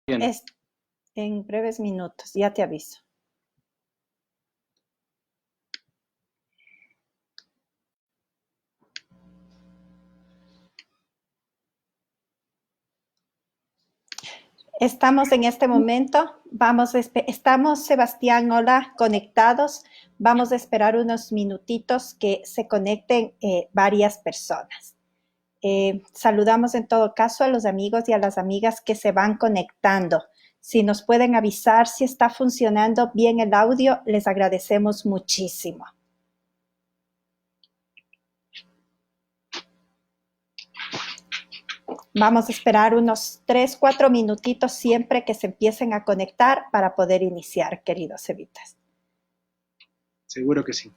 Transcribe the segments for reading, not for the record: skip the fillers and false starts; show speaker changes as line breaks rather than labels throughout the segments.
Bien.
En breves minutos, ya te aviso. Estamos en este momento, estamos, Sebastián, hola, conectados. Vamos a esperar unos minutitos que se conecten varias personas. Saludamos en todo caso a los amigos y a las amigas que se van conectando. Si nos pueden avisar si está funcionando bien el audio, les agradecemos muchísimo. Vamos a esperar unos 3, 4 minutitos siempre que se empiecen a conectar para poder iniciar, queridos evitas.
Seguro que sí.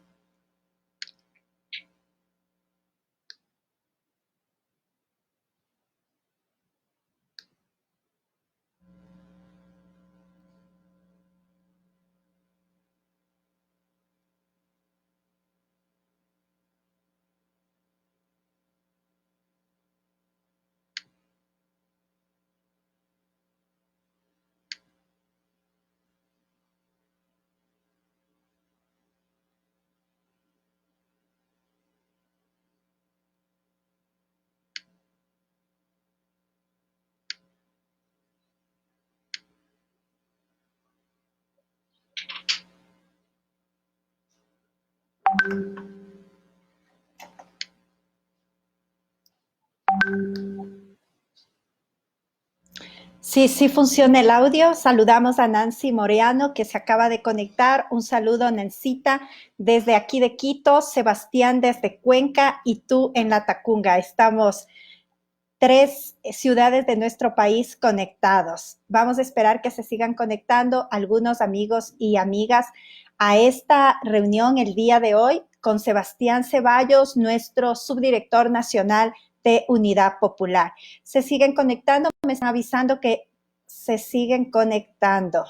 Sí funciona el audio. Saludamos a Nancy Moreano, que se acaba de conectar. Un saludo, Nancita, desde aquí de Quito, Sebastián desde Cuenca y tú en La Tacunga. Estamos 3 ciudades de nuestro país conectados. Vamos a esperar que se sigan conectando algunos amigos y amigas a esta reunión el día de hoy con Sebastián Ceballos, nuestro subdirector nacional de Unidad Popular. Se siguen conectando, me están avisando que se siguen conectando.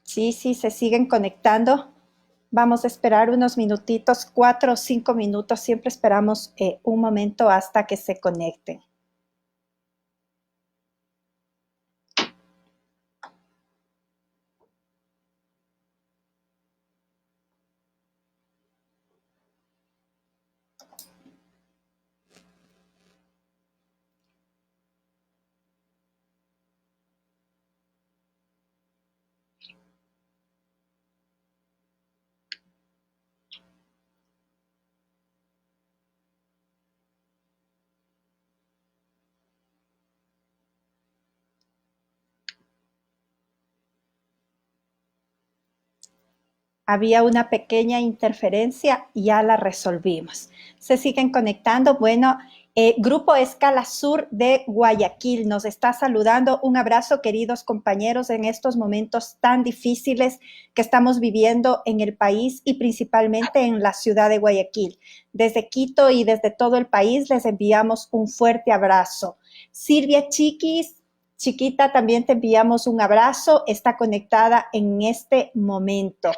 Sí, se siguen conectando. Vamos a esperar unos minutitos, 4 o 5 minutos. Siempre esperamos un momento hasta que se conecten. Había una pequeña interferencia, ya la resolvimos. Se siguen conectando. Bueno, Grupo Escala Sur de Guayaquil nos está saludando. Un abrazo, queridos compañeros, en estos momentos tan difíciles que estamos viviendo en el país y principalmente en la ciudad de Guayaquil. Desde Quito y desde todo el país les enviamos un fuerte abrazo. Silvia Chiquita, también te enviamos un abrazo. Está conectada en este momento.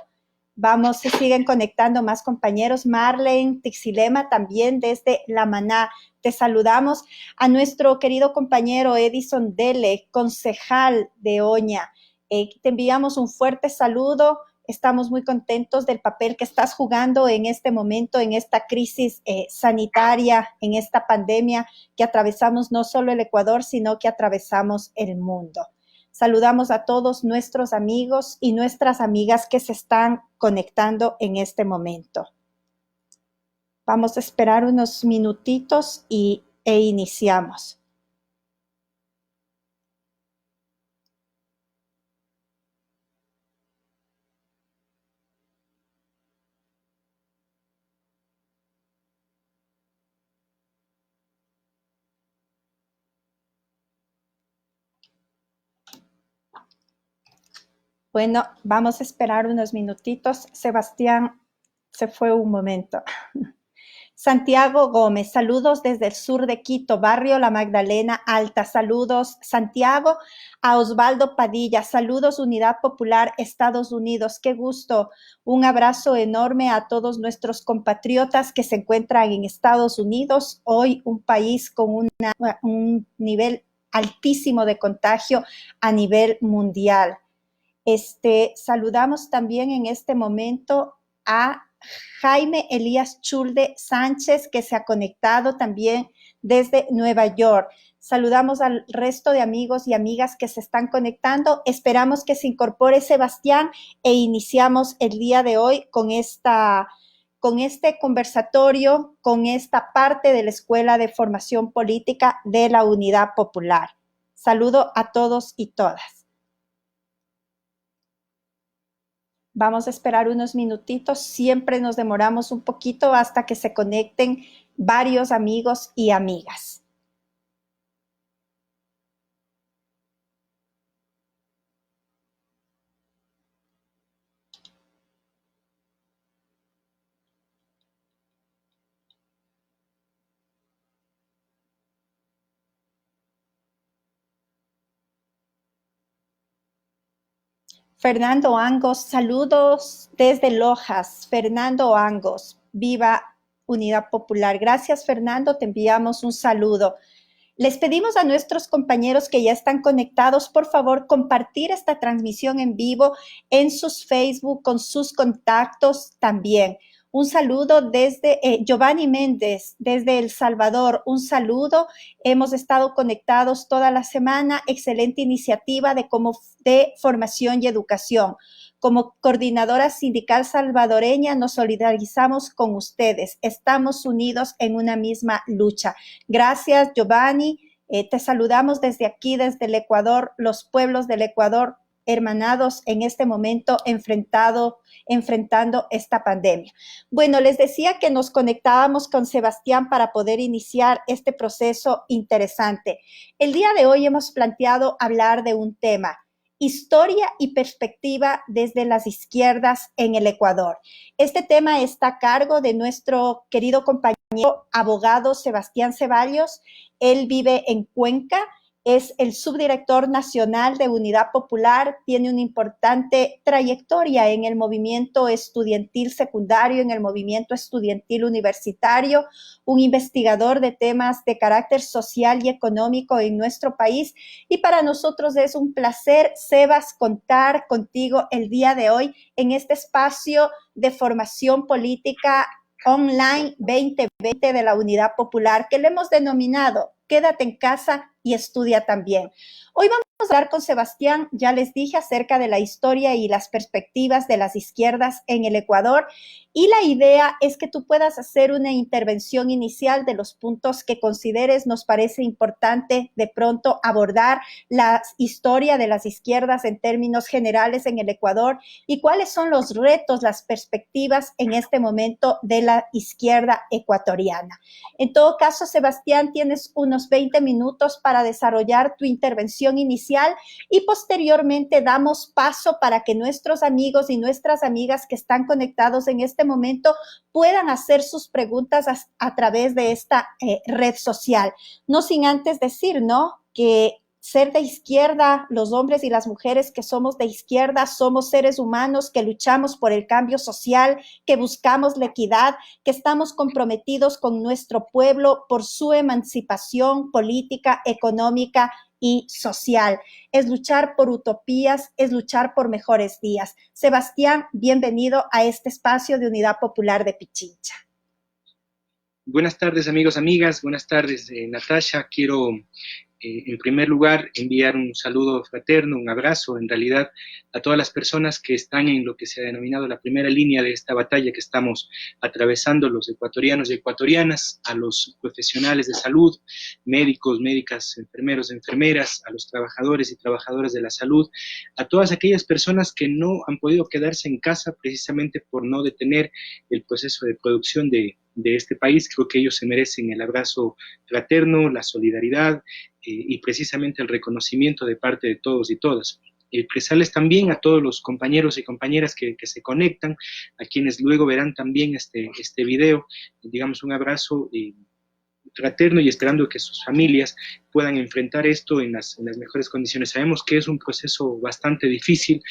Vamos, se siguen conectando más compañeros. Marlene Tixilema, también desde La Maná. Te saludamos a nuestro querido compañero Edison Dele, concejal de Oña. Te enviamos un fuerte saludo. Estamos muy contentos del papel que estás jugando en este momento, en esta crisis sanitaria, en esta pandemia que atravesamos no solo el Ecuador, sino que atravesamos el mundo. Saludamos a todos nuestros amigos y nuestras amigas que se están conectando en este momento. Vamos a esperar unos minutitos e iniciamos. Bueno, vamos a esperar unos minutitos. Sebastián se fue un momento. Santiago Gómez, saludos desde el sur de Quito, barrio La Magdalena Alta. Saludos, Santiago. A Osvaldo Padilla, saludos, Unidad Popular, Estados Unidos. Qué gusto. Un abrazo enorme a todos nuestros compatriotas que se encuentran en Estados Unidos, hoy un país con un nivel altísimo de contagio a nivel mundial. Saludamos también en este momento a Jaime Elías Chulde Sánchez, que se ha conectado también desde Nueva York. Saludamos al resto de amigos y amigas que se están conectando. Esperamos que se incorpore Sebastián e iniciamos el día de hoy con este conversatorio, con esta parte de la Escuela de Formación Política de la Unidad Popular. Saludo a todos y todas. Vamos a esperar unos minutitos, siempre nos demoramos un poquito hasta que se conecten varios amigos y amigas. Fernando Angos, saludos desde Lojas. Fernando Angos, viva Unidad Popular. Gracias, Fernando, te enviamos un saludo. Les pedimos a nuestros compañeros que ya están conectados, por favor, compartir esta transmisión en vivo en sus Facebook, con sus contactos también. Un saludo desde Giovanni Méndez, desde El Salvador. Un saludo. Hemos estado conectados toda la semana. Excelente iniciativa de formación y educación. Como coordinadora sindical salvadoreña, nos solidarizamos con ustedes. Estamos unidos en una misma lucha. Gracias, Giovanni. Te saludamos desde aquí, desde el Ecuador, los pueblos del Ecuador, hermanados en este momento enfrentando esta pandemia. Bueno, les decía que nos conectábamos con Sebastián para poder iniciar este proceso interesante. El día de hoy hemos planteado hablar de un tema: historia y perspectiva desde las izquierdas en el Ecuador. Este tema está a cargo de nuestro querido compañero abogado Sebastián Ceballos. Él vive en Cuenca, es el subdirector nacional de Unidad Popular, tiene una importante trayectoria en el movimiento estudiantil secundario, en el movimiento estudiantil universitario, un investigador de temas de carácter social y económico en nuestro país. Y para nosotros es un placer, Sebas, contar contigo el día de hoy en este espacio de formación política online 2020 de la Unidad Popular, que le hemos denominado Quédate en casa y estudia también. Hoy vamos a hablar con Sebastián, ya les dije, acerca de la historia y las perspectivas de las izquierdas en el Ecuador, y la idea es que tú puedas hacer una intervención inicial de los puntos que consideres nos parece importante de pronto abordar la historia de las izquierdas en términos generales en el Ecuador y cuáles son los retos, las perspectivas en este momento de la izquierda ecuatoriana. En todo caso, Sebastián, tienes unos 20 minutos para desarrollar tu intervención inicial y posteriormente damos paso para que nuestros amigos y nuestras amigas que están conectados en este momento puedan hacer sus preguntas a través de esta red social. No sin antes decir, ¿no?, que ser de izquierda, los hombres y las mujeres que somos de izquierda, somos seres humanos que luchamos por el cambio social, que buscamos la equidad, que estamos comprometidos con nuestro pueblo por su emancipación política, económica y social. Es luchar por utopías, es luchar por mejores días. Sebastián, bienvenido a este espacio de Unidad Popular de Pichincha.
Buenas tardes, amigos, amigas. Buenas tardes, Natasha. Quiero, en primer lugar, enviar un saludo fraterno, un abrazo, en realidad, a todas las personas que están en lo que se ha denominado la primera línea de esta batalla que estamos atravesando los ecuatorianos y ecuatorianas, a los profesionales de salud, médicos, médicas, enfermeros, enfermeras, a los trabajadores y trabajadoras de la salud, a todas aquellas personas que no han podido quedarse en casa precisamente por no detener el proceso de producción de este país. Creo que ellos se merecen el abrazo fraterno, la solidaridad y precisamente el reconocimiento de parte de todos y todas. expresarles también a todos los compañeros y compañeras que se conectan, a quienes luego verán también este video, digamos un abrazo fraterno y esperando que sus familias puedan enfrentar esto en las mejores condiciones. Sabemos que es un proceso bastante difícil.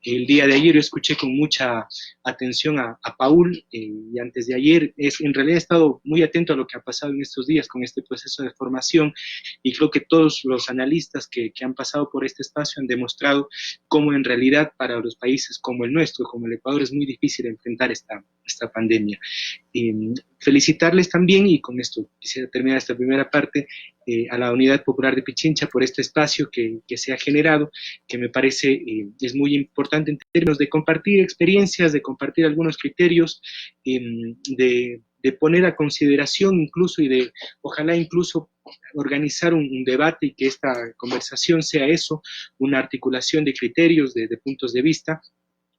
El día de ayer yo escuché con mucha atención a Paul y antes de ayer, en realidad he estado muy atento a lo que ha pasado en estos días con este proceso de formación y creo que todos los analistas que han pasado por este espacio han demostrado cómo en realidad para los países como el nuestro, como el Ecuador, es muy difícil enfrentar esta pandemia. Felicitarles también, y con esto quisiera terminar esta primera parte, a la Unidad Popular de Pichincha por este espacio que se ha generado, que me parece es muy importante en términos de compartir experiencias, de compartir algunos criterios, de poner a consideración incluso y de, ojalá incluso, organizar un debate y que esta conversación sea eso, una articulación de criterios, de puntos de vista,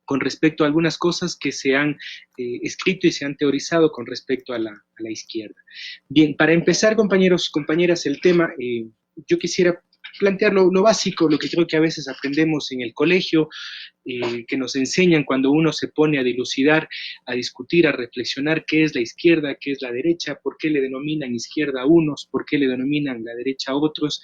con respecto a algunas cosas que se han escrito y se han teorizado con respecto a la izquierda. Bien, para empezar, compañeros, compañeras, el tema, yo quisiera plantear lo básico, lo que creo que a veces aprendemos en el colegio, que nos enseñan cuando uno se pone a dilucidar, a discutir, a reflexionar qué es la izquierda, qué es la derecha, por qué le denominan izquierda a unos, por qué le denominan la derecha a otros,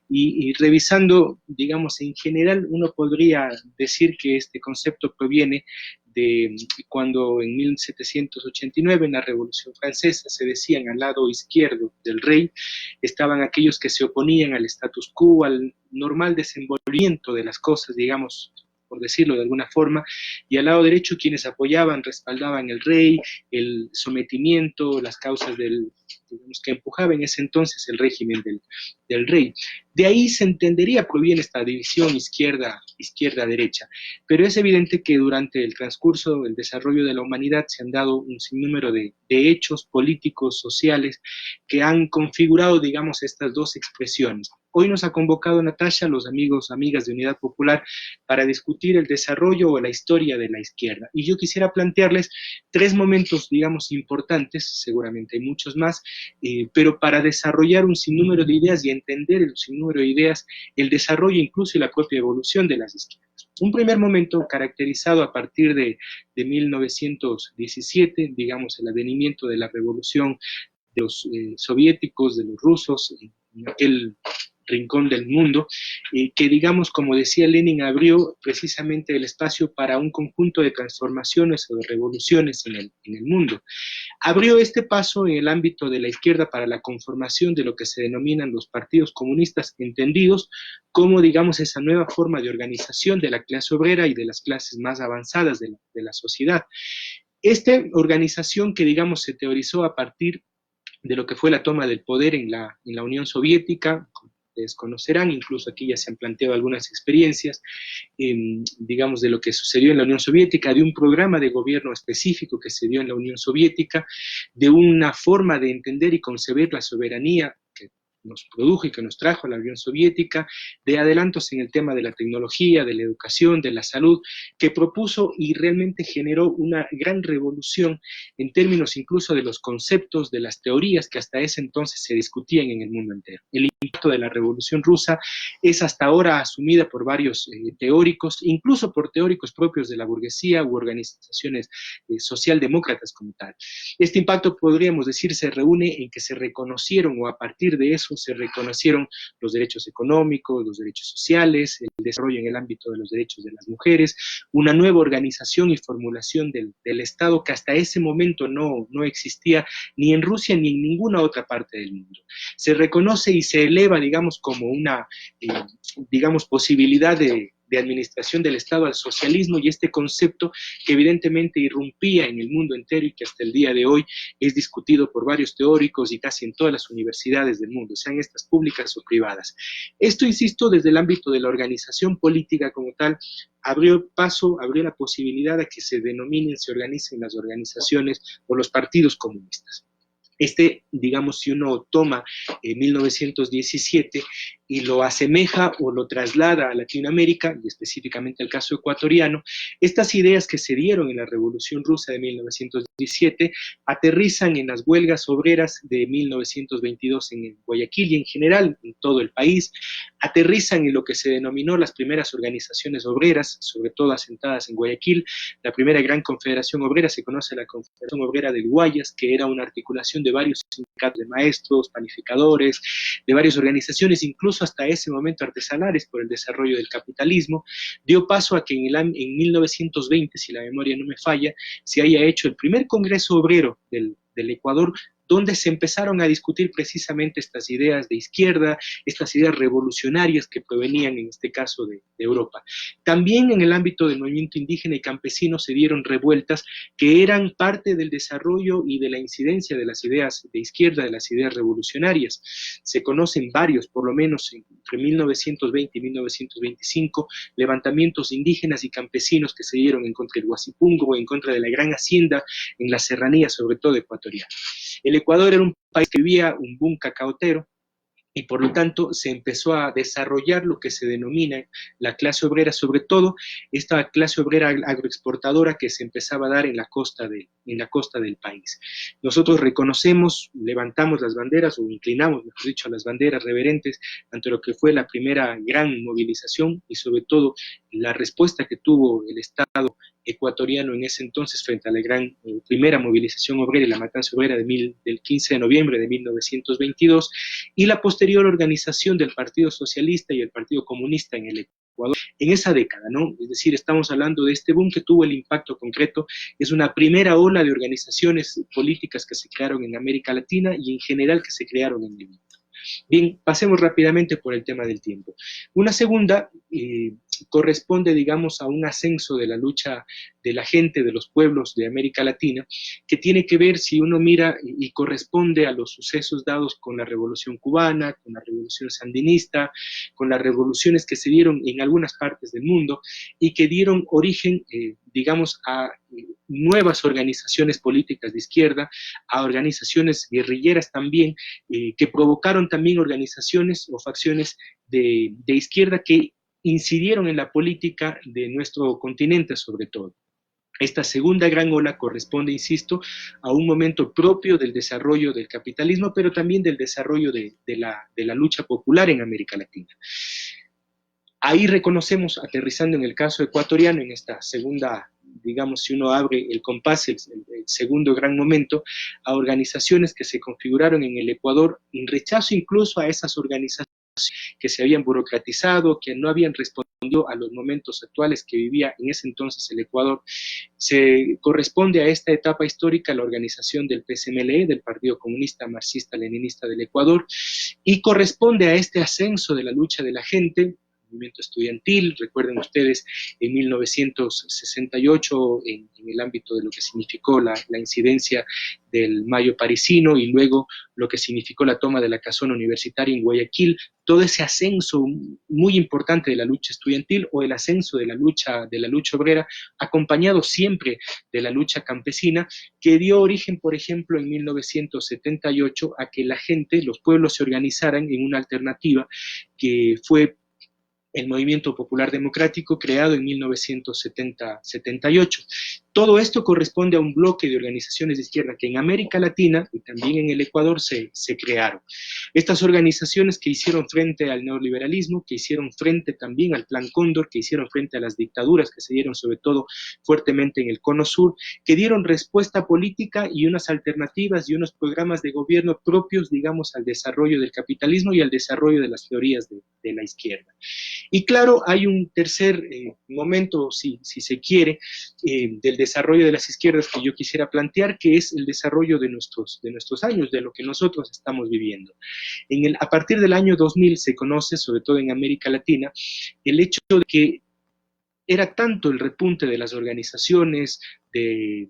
y revisando, digamos, en general, uno podría decir que este concepto proviene de cuando en 1789, en la Revolución Francesa, se decían al lado izquierdo del rey, estaban aquellos que se oponían al status quo, al normal desenvolvimiento de las cosas, digamos, por decirlo de alguna forma, y al lado derecho quienes apoyaban, respaldaban el rey, el sometimiento, las causas digamos, que empujaba en ese entonces el régimen del rey. De ahí se entendería, proviene esta división izquierda-derecha, pero es evidente que durante el transcurso, el desarrollo de la humanidad se han dado un sinnúmero de hechos políticos, sociales, que han configurado, digamos, estas dos expresiones. Hoy nos ha convocado Natasha, los amigos, amigas de Unidad Popular, para discutir el desarrollo o la historia de la izquierda. Y yo quisiera plantearles tres momentos, digamos, importantes, seguramente hay muchos más, pero para desarrollar un sinnúmero de ideas y entender el sinnúmero de ideas, el desarrollo incluso y la propia evolución de las izquierdas. Un primer momento caracterizado a partir de 1917, digamos, el advenimiento de la revolución de los soviéticos, de los rusos, en aquel rincón del mundo, que digamos, como decía Lenin, abrió precisamente el espacio para un conjunto de transformaciones o de revoluciones en el mundo. Abrió este paso en el ámbito de la izquierda para la conformación de lo que se denominan los partidos comunistas, entendidos como, digamos, esa nueva forma de organización de la clase obrera y de las clases más avanzadas de la sociedad. Esta organización que, digamos, se teorizó a partir de lo que fue la toma del poder en la Unión Soviética, ustedes conocerán, incluso aquí ya se han planteado algunas experiencias, digamos, de lo que sucedió en la Unión Soviética, de un programa de gobierno específico que se dio en la Unión Soviética, de una forma de entender y concebir la soberanía que nos produjo y que nos trajo la Unión Soviética, de adelantos en el tema de la tecnología, de la educación, de la salud, que propuso y realmente generó una gran revolución en términos incluso de los conceptos, de las teorías que hasta ese entonces se discutían en el mundo entero. El impacto de la Revolución Rusa es hasta ahora asumida por varios teóricos, incluso por teóricos propios de la burguesía u organizaciones socialdemócratas como tal. Este impacto, podríamos decir, se reúne en que se reconocieron, o a partir de eso se reconocieron los derechos económicos, los derechos sociales, el desarrollo en el ámbito de los derechos de las mujeres, una nueva organización y formulación del Estado que hasta ese momento no existía ni en Rusia ni en ninguna otra parte del mundo. Se reconoce y se eleva, digamos, como una, digamos, posibilidad de administración del Estado al socialismo, y este concepto que evidentemente irrumpía en el mundo entero y que hasta el día de hoy es discutido por varios teóricos y casi en todas las universidades del mundo, sean estas públicas o privadas. Esto, insisto, desde el ámbito de la organización política como tal, abrió la posibilidad de que se denominen, se organicen las organizaciones o los partidos comunistas. Digamos, si uno toma 1917, y lo asemeja o lo traslada a Latinoamérica, y específicamente al caso ecuatoriano, estas ideas que se dieron en la Revolución Rusa de 1917 aterrizan en las huelgas obreras de 1922 en Guayaquil y en general en todo el país, aterrizan en lo que se denominó las primeras organizaciones obreras, sobre todo asentadas en Guayaquil. La primera gran confederación obrera se conoce la Confederación Obrera del Guayas, que era una articulación de varios sindicatos de maestros, panificadores, de varias organizaciones, incluso hasta ese momento artesanales por el desarrollo del capitalismo, dio paso a que en 1920, si la memoria no me falla, se haya hecho el primer Congreso Obrero del Ecuador, donde se empezaron a discutir precisamente estas ideas de izquierda, estas ideas revolucionarias que provenían en este caso de Europa. También en el ámbito del movimiento indígena y campesino se dieron revueltas que eran parte del desarrollo y de la incidencia de las ideas de izquierda, de las ideas revolucionarias. Se conocen varios, por lo menos entre 1920 y 1925, levantamientos indígenas y campesinos que se dieron en contra del Guasipungo, en contra de la gran hacienda en la serranía, sobre todo ecuatoriana. El Ecuador era un país que vivía un boom cacaotero, y por lo tanto se empezó a desarrollar lo que se denomina la clase obrera, sobre todo esta clase obrera agroexportadora que se empezaba a dar en la costa del país. Nosotros reconocemos, levantamos las banderas, o inclinamos, mejor dicho, las banderas reverentes ante lo que fue la primera gran movilización y sobre todo la respuesta que tuvo el Estado ecuatoriano en ese entonces frente a la gran primera movilización obrera y la matanza obrera del 15 de noviembre de 1922, y la posterior organización del Partido Socialista y el Partido Comunista en el Ecuador en esa década, ¿no? Es decir, estamos hablando de este boom que tuvo el impacto concreto, es una primera ola de organizaciones políticas que se crearon en América Latina y en general que se crearon en el mundo. Bien, pasemos rápidamente por el tema del tiempo. Una segunda corresponde, digamos, a un ascenso de la lucha de la gente, de los pueblos de América Latina, que tiene que ver, si uno mira, y corresponde a los sucesos dados con la Revolución Cubana, con la Revolución Sandinista, con las revoluciones que se dieron en algunas partes del mundo y que dieron origen, digamos, a nuevas organizaciones políticas de izquierda, a organizaciones guerrilleras también, que provocaron también organizaciones o facciones de izquierda que incidieron en la política de nuestro continente sobre todo. Esta segunda gran ola corresponde, insisto, a un momento propio del desarrollo del capitalismo, pero también del desarrollo de la lucha popular en América Latina. Ahí reconocemos, aterrizando en el caso ecuatoriano, en esta segunda, digamos, si uno abre el compás, el segundo gran momento, a organizaciones que se configuraron en el Ecuador en rechazo incluso a esas organizaciones que se habían burocratizado, que no habían respondido a los momentos actuales que vivía en ese entonces el Ecuador. Se corresponde a esta etapa histórica la organización del PSMLE, del Partido Comunista Marxista-Leninista del Ecuador, y corresponde a este ascenso de la lucha de la gente, movimiento estudiantil, recuerden ustedes, en 1968, en el ámbito de lo que significó la incidencia del Mayo parisino y luego lo que significó la toma de la casona universitaria en Guayaquil, todo ese ascenso muy importante de la lucha estudiantil o el ascenso de la lucha obrera, acompañado siempre de la lucha campesina, que dio origen, por ejemplo, en 1978 a que la gente, los pueblos se organizaran en una alternativa que fue el Movimiento Popular Democrático, creado en 1978. Todo esto corresponde a un bloque de organizaciones de izquierda que en América Latina y también en el Ecuador se crearon. Estas organizaciones que hicieron frente al neoliberalismo, que hicieron frente también al Plan Cóndor, que hicieron frente a las dictaduras que se dieron sobre todo fuertemente en el Cono Sur, que dieron respuesta política y unas alternativas y unos programas de gobierno propios, digamos, al desarrollo del capitalismo y al desarrollo de las teorías de la izquierda. Y claro, hay un tercer momento, si se quiere, del desarrollo de las izquierdas que yo quisiera plantear, que es el desarrollo de nuestros años, de lo que nosotros estamos viviendo. A partir del año 2000 se conoce, sobre todo en América Latina, el hecho de que era tanto el repunte de las organizaciones de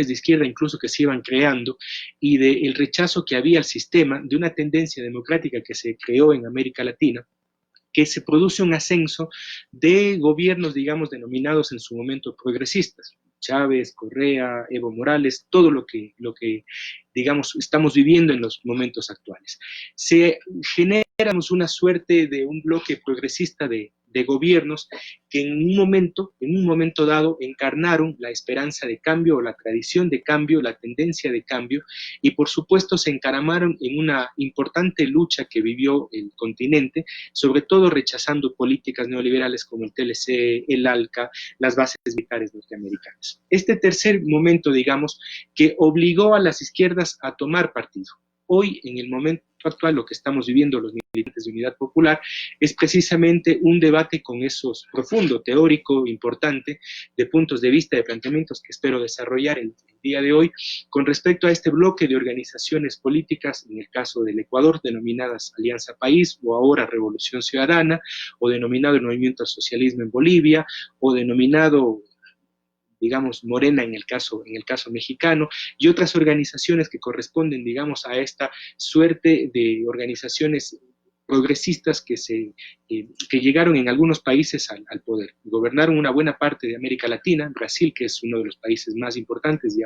izquierda incluso que se iban creando, y del rechazo que había al sistema, de una tendencia democrática que se creó en América Latina, que se produce un ascenso de gobiernos, digamos, denominados en su momento progresistas. Chávez, Correa, Evo Morales, todo lo que digamos, estamos viviendo en los momentos actuales. Se genera éramos una suerte de un bloque progresista de gobiernos que en un momento dado encarnaron la esperanza de cambio o la tradición de cambio, la tendencia de cambio, y por supuesto se encaramaron en una importante lucha que vivió el continente, sobre todo rechazando políticas neoliberales como el TLC, el ALCA, las bases militares norteamericanas. Este tercer momento, digamos, que obligó a las izquierdas a tomar partido. Hoy, en el momento actual, lo que estamos viviendo los militantes de Unidad Popular es precisamente un debate con esos profundo, teórico, importante, de puntos de vista, de planteamientos que espero desarrollar el día de hoy, con respecto a este bloque de organizaciones políticas, en el caso del Ecuador, denominadas Alianza País, o ahora Revolución Ciudadana, o denominado el Movimiento al Socialismo en Bolivia, o denominado, digamos, Morena en el caso mexicano, y otras organizaciones que corresponden, digamos, a esta suerte de organizaciones progresistas que llegaron en algunos países al poder. Gobernaron una buena parte de América Latina, Brasil, que es uno de los países más importantes, y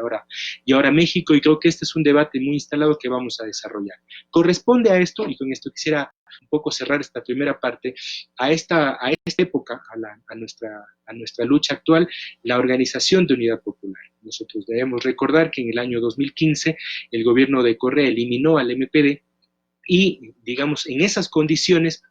ahora México, y creo que este es un debate muy instalado que vamos a desarrollar. Corresponde a esto, y con esto quisiera un poco cerrar esta primera parte, a esta época, a nuestra lucha actual, la Organización de Unidad Popular. Nosotros debemos recordar que en el año 2015 el gobierno de Correa eliminó al MPD, y, digamos, en esas condiciones,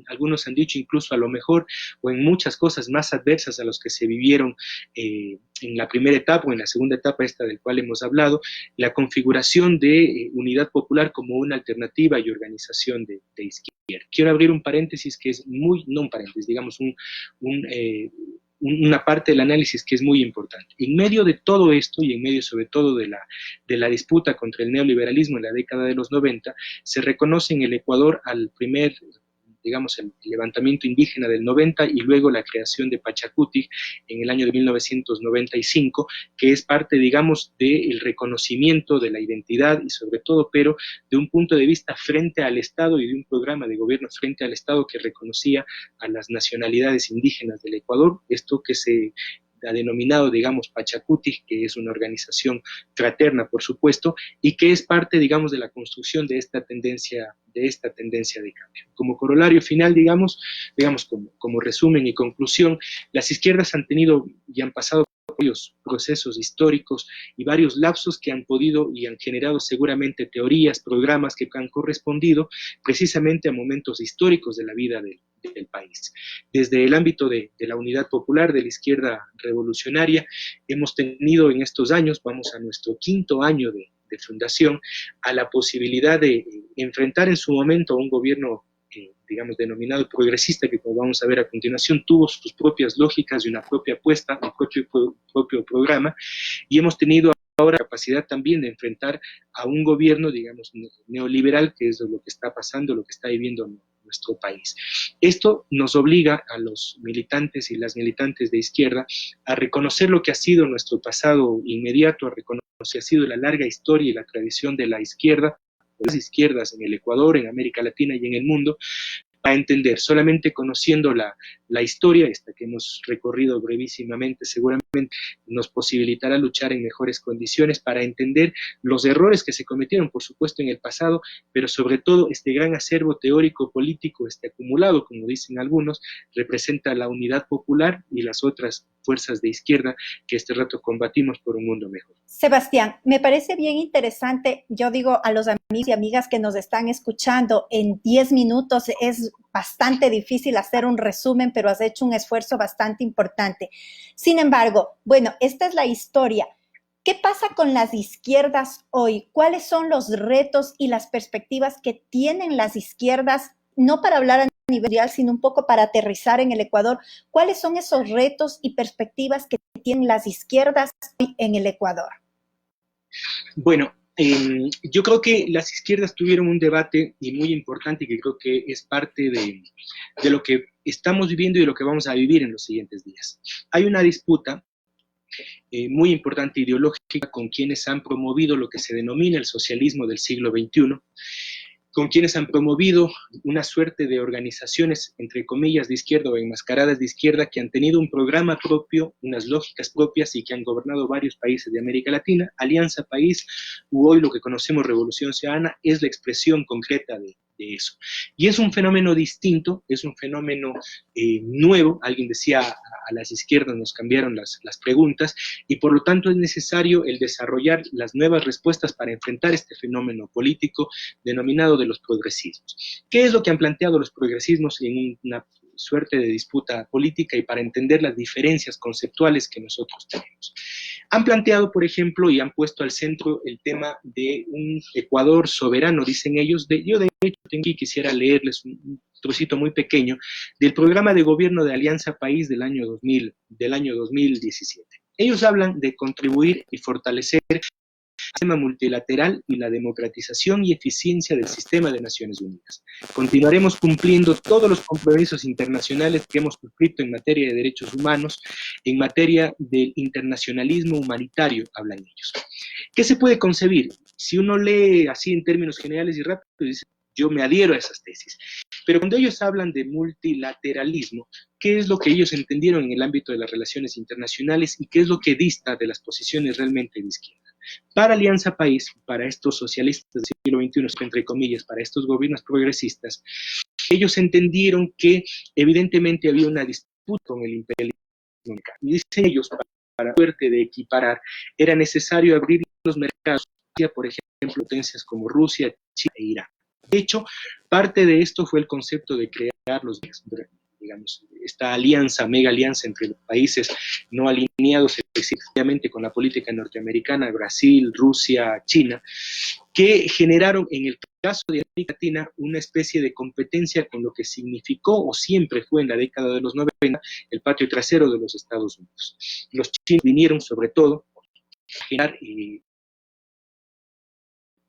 algunos han dicho incluso a lo mejor, o en muchas cosas más adversas a los que se vivieron en la primera etapa o en la segunda etapa, esta del cual hemos hablado, la configuración de Unidad Popular como una alternativa y organización de izquierda. Quiero abrir un paréntesis que es no un paréntesis, digamos una parte del análisis que es muy importante. En medio de todo esto, y en medio sobre todo de la disputa contra el neoliberalismo en la década de los 90, se reconoce en el Ecuador al primer, digamos, el levantamiento indígena del 90 y luego la creación de Pachacuti en el año de 1995, que es parte, digamos, del reconocimiento de la identidad y sobre todo, pero de un punto de vista frente al Estado y de un programa de gobierno frente al Estado que reconocía a las nacionalidades indígenas del Ecuador, esto que se ha denominado, digamos, Pachacuti, que es una organización fraterna, por supuesto, y que es parte, digamos, de la construcción de esta tendencia de cambio. Como corolario final, digamos como resumen y conclusión, las izquierdas han tenido y han pasado por varios procesos históricos y varios lapsos que han podido y han generado seguramente teorías, programas que han correspondido precisamente a momentos históricos de la vida del país. Desde el ámbito de la Unidad Popular, de la izquierda revolucionaria, hemos tenido en estos años, vamos a nuestro quinto año de fundación, a la posibilidad de enfrentar en su momento a un gobierno, digamos, denominado progresista, que como vamos a ver a continuación, tuvo sus propias lógicas y una propia apuesta, un propio programa, y hemos tenido ahora la capacidad también de enfrentar a un gobierno, digamos, neoliberal, que es lo que está pasando, lo que está viviendo nuestro país. Esto nos obliga a los militantes y las militantes de izquierda a reconocer lo que ha sido nuestro pasado inmediato, a reconocer lo que ha sido la larga historia y la tradición de la izquierda, las izquierdas en el Ecuador, en América Latina y en el mundo, para entender. Solamente conociendo la historia, esta que hemos recorrido brevísimamente, seguramente nos posibilitará luchar en mejores condiciones para entender los errores que se cometieron, por supuesto, en el pasado, pero sobre todo este gran acervo teórico político, acumulado, como dicen algunos, representa la unidad popular y las otras fuerzas de izquierda que este rato combatimos por un mundo mejor.
Sebastián, me parece bien interesante. Yo digo a los amigos y amigas que nos están escuchando, en 10 minutos es bastante difícil hacer un resumen, pero has hecho un esfuerzo bastante importante. Sin embargo, bueno, esta es la historia. ¿Qué pasa con las izquierdas hoy? ¿Cuáles son los retos y las perspectivas que tienen las izquierdas? No para hablar a nivel mundial, sino un poco para aterrizar en el Ecuador. ¿Cuáles son esos retos y perspectivas que tienen las izquierdas hoy en el Ecuador?
Bueno, yo creo que las izquierdas tuvieron un debate y muy importante, que creo que es parte de lo que estamos viviendo y de lo que vamos a vivir en los siguientes días. Hay una disputa muy importante ideológica con quienes han promovido lo que se denomina el socialismo del siglo XXI, con quienes han promovido una suerte de organizaciones, entre comillas, de izquierda o enmascaradas de izquierda, que han tenido un programa propio, unas lógicas propias y que han gobernado varios países de América Latina. Alianza País, u hoy lo que conocemos Revolución Ciudadana, es la expresión concreta de de eso. Y es un fenómeno distinto, es un fenómeno nuevo. Alguien decía, a las izquierdas nos cambiaron las preguntas, y por lo tanto es necesario el desarrollar las nuevas respuestas para enfrentar este fenómeno político denominado de los progresismos. ¿Qué es lo que han planteado los progresismos en una suerte de disputa política y para entender las diferencias conceptuales que nosotros tenemos? Han planteado, por ejemplo, y han puesto al centro el tema de un Ecuador soberano, dicen ellos. Yo de hecho tengo y quisiera leerles un trocito muy pequeño del programa de gobierno de Alianza País del año 2017. Ellos hablan de contribuir y fortalecer el sistema multilateral y la democratización y eficiencia del sistema de Naciones Unidas. Continuaremos cumpliendo todos los compromisos internacionales que hemos suscrito en materia de derechos humanos, en materia del internacionalismo humanitario, hablan ellos. ¿Qué se puede concebir? Si uno lee así en términos generales y rápido, dice, yo me adhiero a esas tesis. Pero cuando ellos hablan de multilateralismo, ¿qué es lo que ellos entendieron en el ámbito de las relaciones internacionales y qué es lo que dista de las posiciones realmente de izquierda? Para Alianza País, para estos socialistas del siglo XXI, entre comillas, para estos gobiernos progresistas, ellos entendieron que evidentemente había una disputa con el imperialismo. Y dicen ellos, para suerte de equiparar, era necesario abrir los mercados, por ejemplo, potencias como Rusia, China e Irán. De hecho, parte de esto fue el concepto de crear los, digamos, esta alianza, mega alianza entre los países no alineados específicamente con la política norteamericana, Brasil, Rusia, China, que generaron en el caso de América Latina una especie de competencia con lo que significó o siempre fue en la década de los 90 el patio trasero de los Estados Unidos. Los chinos vinieron sobre todo a generar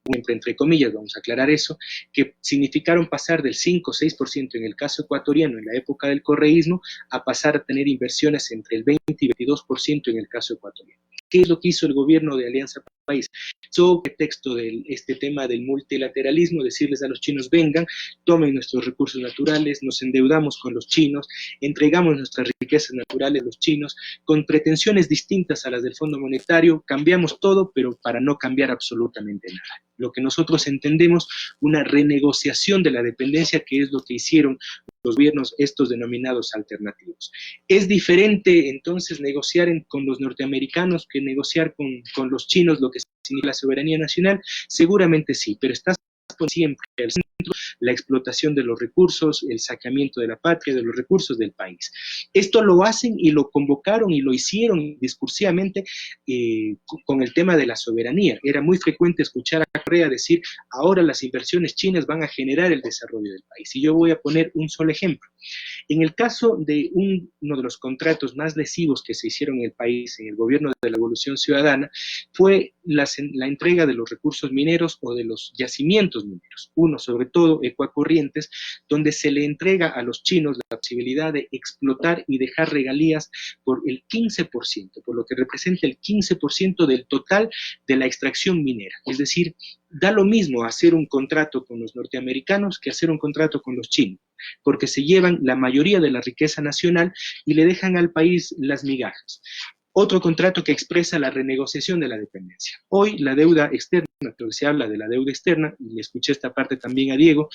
entre comillas, vamos a aclarar eso, que significaron pasar del 5 o 6% en el caso ecuatoriano en la época del correísmo a pasar a tener inversiones entre el 20 y 22% en el caso ecuatoriano. ¿Qué es lo que hizo el gobierno de Alianza País? Sobre texto de este tema del multilateralismo, decirles a los chinos, vengan, tomen nuestros recursos naturales, nos endeudamos con los chinos, entregamos nuestras riquezas naturales a los chinos, con pretensiones distintas a las del Fondo Monetario, cambiamos todo, pero para no cambiar absolutamente nada. Lo que nosotros entendemos, una renegociación de la dependencia, que es lo que hicieron los gobiernos estos denominados alternativos. ¿Es diferente entonces negociar con los norteamericanos que negociar con los chinos lo que significa la soberanía nacional? Seguramente sí, pero está siempre al centro la explotación de los recursos, el saqueamiento de la patria, de los recursos del país. Esto lo hacen y lo convocaron y lo hicieron discursivamente con el tema de la soberanía. Era muy frecuente escuchar a Correa decir, ahora las inversiones chinas van a generar el desarrollo del país. Y yo voy a poner un solo ejemplo. En el caso de uno de los contratos más lesivos que se hicieron en el país, en el gobierno de la Revolución Ciudadana, fue la entrega de los recursos mineros o de los yacimientos mineros. Uno, sobre todo, Ecuacorrientes, donde se le entrega a los chinos la posibilidad de explotar y dejar regalías por el 15%, por lo que representa el 15% del total de la extracción minera. Es decir, da lo mismo hacer un contrato con los norteamericanos que hacer un contrato con los chinos, porque se llevan la mayoría de la riqueza nacional y le dejan al país las migajas. Otro contrato que expresa la renegociación de la dependencia. Hoy la deuda externa, que se habla de la deuda externa, y le escuché esta parte también a Diego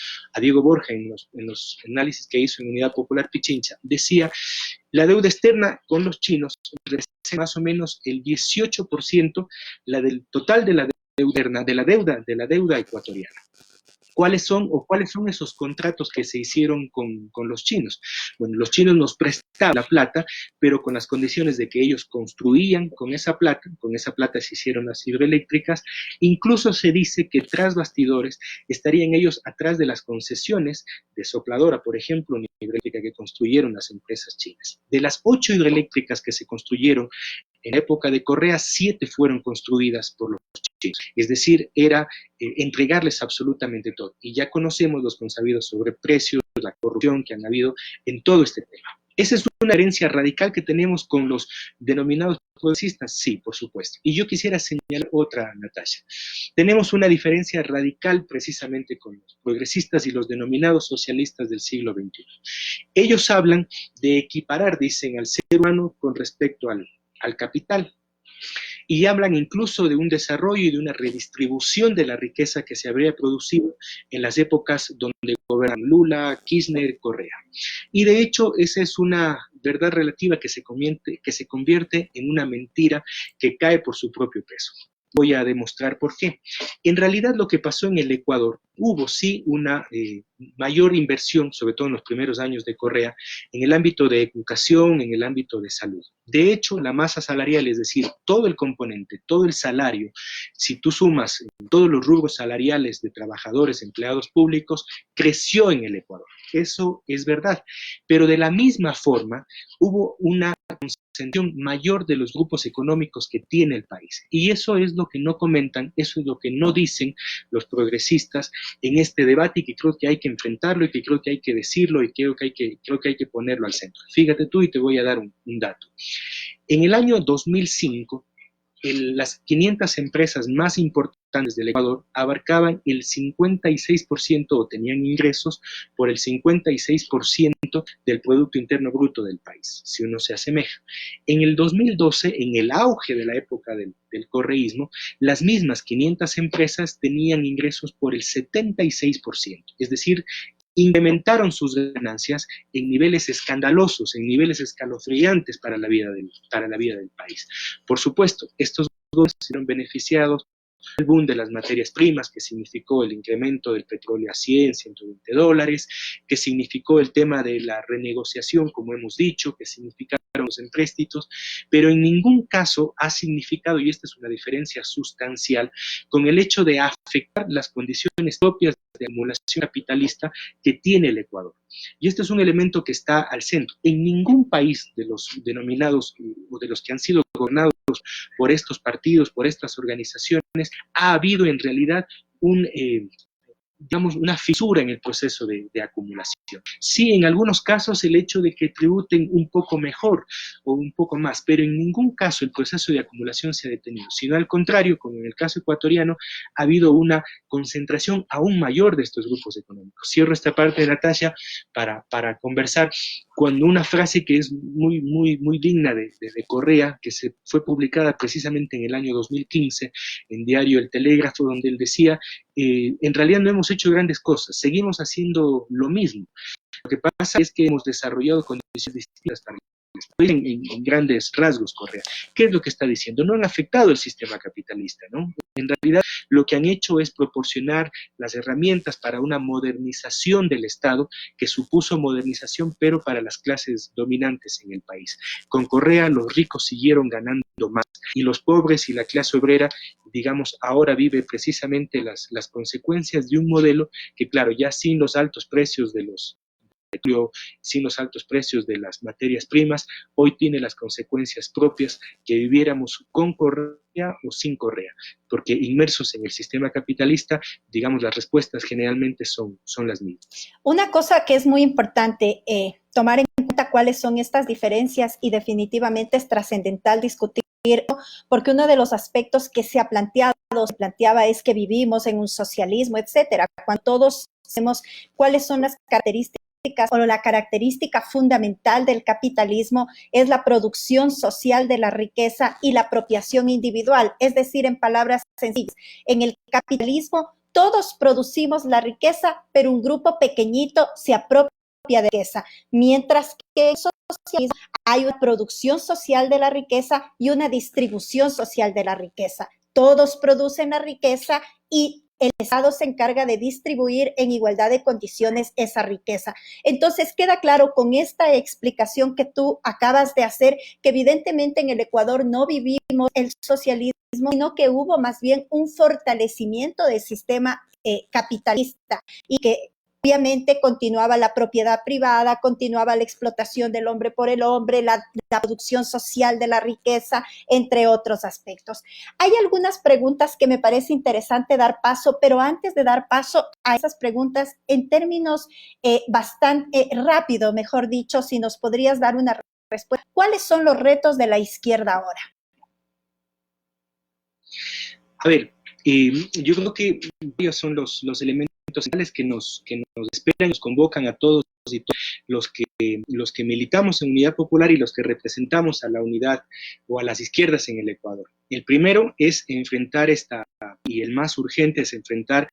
Borja en los análisis que hizo en Unidad Popular Pichincha, decía, la deuda externa con los chinos representa más o menos el 18% del total de la deuda externa, de la deuda ecuatoriana. ¿Cuáles son esos contratos que se hicieron con los chinos? Bueno, los chinos nos prestaban la plata, pero con las condiciones de que ellos construían con esa plata se hicieron las hidroeléctricas. Incluso se dice que tras bastidores estarían ellos atrás de las concesiones de Sopladora, por ejemplo, una hidroeléctrica que construyeron las empresas chinas. De las 8 hidroeléctricas que se construyeron en la época de Correa, 7 fueron construidas por los chinos. Es decir, era entregarles absolutamente todo. Y ya conocemos los consabidos sobre precios, la corrupción que han habido en todo este tema. ¿Esa es una herencia radical que tenemos con los denominados progresistas? Sí, por supuesto. Y yo quisiera señalar otra, Natasha. Tenemos una diferencia radical precisamente con los progresistas y los denominados socialistas del siglo XXI. Ellos hablan de equiparar, dicen, al ser humano con respecto al capital. y hablan incluso de un desarrollo y de una redistribución de la riqueza que se habría producido en las épocas donde gobernan Lula, Kirchner, Correa. Y de hecho, esa es una verdad relativa que se convierte en una mentira que cae por su propio peso. Voy a demostrar por qué. En realidad lo que pasó en el Ecuador, hubo sí una mayor inversión, sobre todo en los primeros años de Correa, en el ámbito de educación, en el ámbito de salud. De hecho, la masa salarial, es decir, todo el componente, todo el salario, si tú sumas todos los rubros salariales de trabajadores, empleados públicos, creció en el Ecuador. Eso es verdad. Pero de la misma forma, hubo una concentración mayor de los grupos económicos que tiene el país. Y eso es lo que no comentan, eso es lo que no dicen los progresistas en este debate, y que creo que hay que enfrentarlo, y que creo que hay que decirlo, y creo que hay que ponerlo al centro. Fíjate tú, y te voy a dar un dato. En el año 2005, las 500 empresas más importantes del Ecuador abarcaban el 56% o tenían ingresos por el 56% del Producto Interno Bruto del país, si uno se asemeja. En el 2012, en el auge de la época del correísmo, las mismas 500 empresas tenían ingresos por el 76%, es decir, incrementaron sus ganancias en niveles escandalosos, en niveles escalofriantes para la vida del país. Por supuesto, estos gobiernos se vieron beneficiados el boom de las materias primas, que significó el incremento del petróleo a 100, $120, que significó el tema de la renegociación, como hemos dicho, que significaron los empréstitos, pero en ningún caso ha significado, y esta es una diferencia sustancial, con el hecho de afectar las condiciones propias de acumulación capitalista que tiene el Ecuador. Y este es un elemento que está al centro. En ningún país de los denominados o de los que han sido gobernados por estos partidos, por estas organizaciones, ha habido en realidad una fisura en el proceso de acumulación. Sí, en algunos casos el hecho de que tributen un poco mejor o un poco más, pero en ningún caso el proceso de acumulación se ha detenido, sino al contrario, como en el caso ecuatoriano, ha habido una concentración aún mayor de estos grupos económicos. Cierro esta parte de Natasha para conversar cuando una frase que es muy digna de Correa, que fue publicada precisamente en el año 2015 en diario El Telégrafo, donde él decía, en realidad no hemos hecho grandes cosas, seguimos haciendo lo mismo. Lo que pasa es que hemos desarrollado condiciones distintas para en grandes rasgos, Correa. ¿Qué es lo que está diciendo? No han afectado el sistema capitalista, ¿no? En realidad, lo que han hecho es proporcionar las herramientas para una modernización del Estado, que supuso modernización, pero para las clases dominantes en el país. Con Correa, los ricos siguieron ganando más, y los pobres y la clase obrera, digamos, ahora vive precisamente las consecuencias de un modelo que, claro, ya sin los altos precios de los petróleo, sin los altos precios de las materias primas, hoy tiene las consecuencias propias que viviéramos con Correa o sin Correa, porque inmersos en el sistema capitalista, digamos, las respuestas generalmente son las mismas.
Una cosa que es muy importante tomar en cuenta cuáles son estas diferencias, y definitivamente es trascendental discutir, porque uno de los aspectos que se planteaba es que vivimos en un socialismo, etcétera, cuando todos sabemos cuáles son las características o la característica fundamental del capitalismo es la producción social de la riqueza y la apropiación individual. Es decir, en palabras sencillas, en el capitalismo todos producimos la riqueza, pero un grupo pequeñito se apropia de la riqueza, mientras que en el socialismo hay una producción social de la riqueza y una distribución social de la riqueza. Todos producen la riqueza y el Estado se encarga de distribuir en igualdad de condiciones esa riqueza. Entonces, queda claro con esta explicación que tú acabas de hacer que evidentemente en el Ecuador no vivimos el socialismo, sino que hubo más bien un fortalecimiento del sistema capitalista, y que obviamente continuaba la propiedad privada, continuaba la explotación del hombre por el hombre, la producción social de la riqueza, entre otros aspectos. Hay algunas preguntas que me parece interesante dar paso, pero antes de dar paso a esas preguntas, en términos bastante rápido, mejor dicho, si nos podrías dar una respuesta, ¿cuáles son los retos de la izquierda ahora?
A ver, yo creo que ellos son los elementos centrales que nos esperan, nos convocan a todos y todos los que militamos en Unidad Popular y los que representamos a la unidad o a las izquierdas en el Ecuador. El primero es enfrentar y el más urgente es enfrentar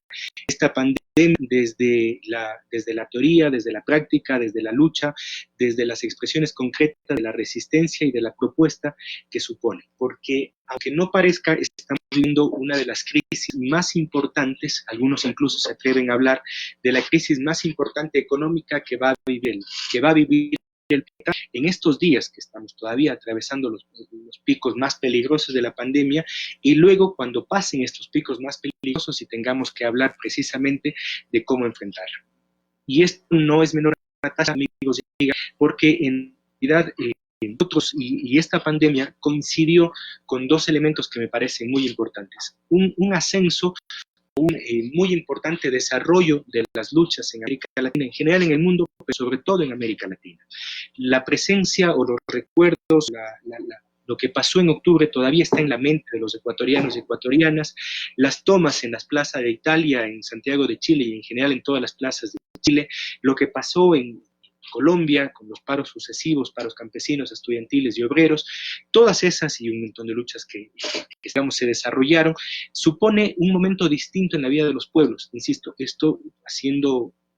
esta pandemia desde la teoría, desde la práctica, desde la lucha, desde las expresiones concretas de la resistencia y de la propuesta que supone. Porque, aunque no parezca, estamos viviendo una de las crisis más importantes, algunos incluso se atreven a hablar de la crisis más importante económica que va a vivir en estos días que estamos todavía atravesando los picos más peligrosos de la pandemia, y luego cuando pasen estos picos más peligrosos y tengamos que hablar precisamente de cómo enfrentarlo. Y esto no es menor tasa, amigos y amigas, porque en realidad nosotros y esta pandemia coincidió con dos elementos que me parecen muy importantes. Un ascenso, muy importante desarrollo de las luchas en América Latina, en general en el mundo, pero sobre todo en América Latina. La presencia o los recuerdos, lo que pasó en octubre todavía está en la mente de los ecuatorianos y ecuatorianas. Las tomas en las plazas de Italia, en Santiago de Chile y en general en todas las plazas de Chile, lo que pasó en Colombia, con los paros sucesivos, paros campesinos, estudiantiles y obreros, todas esas y un montón de luchas que digamos, se desarrollaron, supone un momento distinto en la vida de los pueblos. Insisto, esto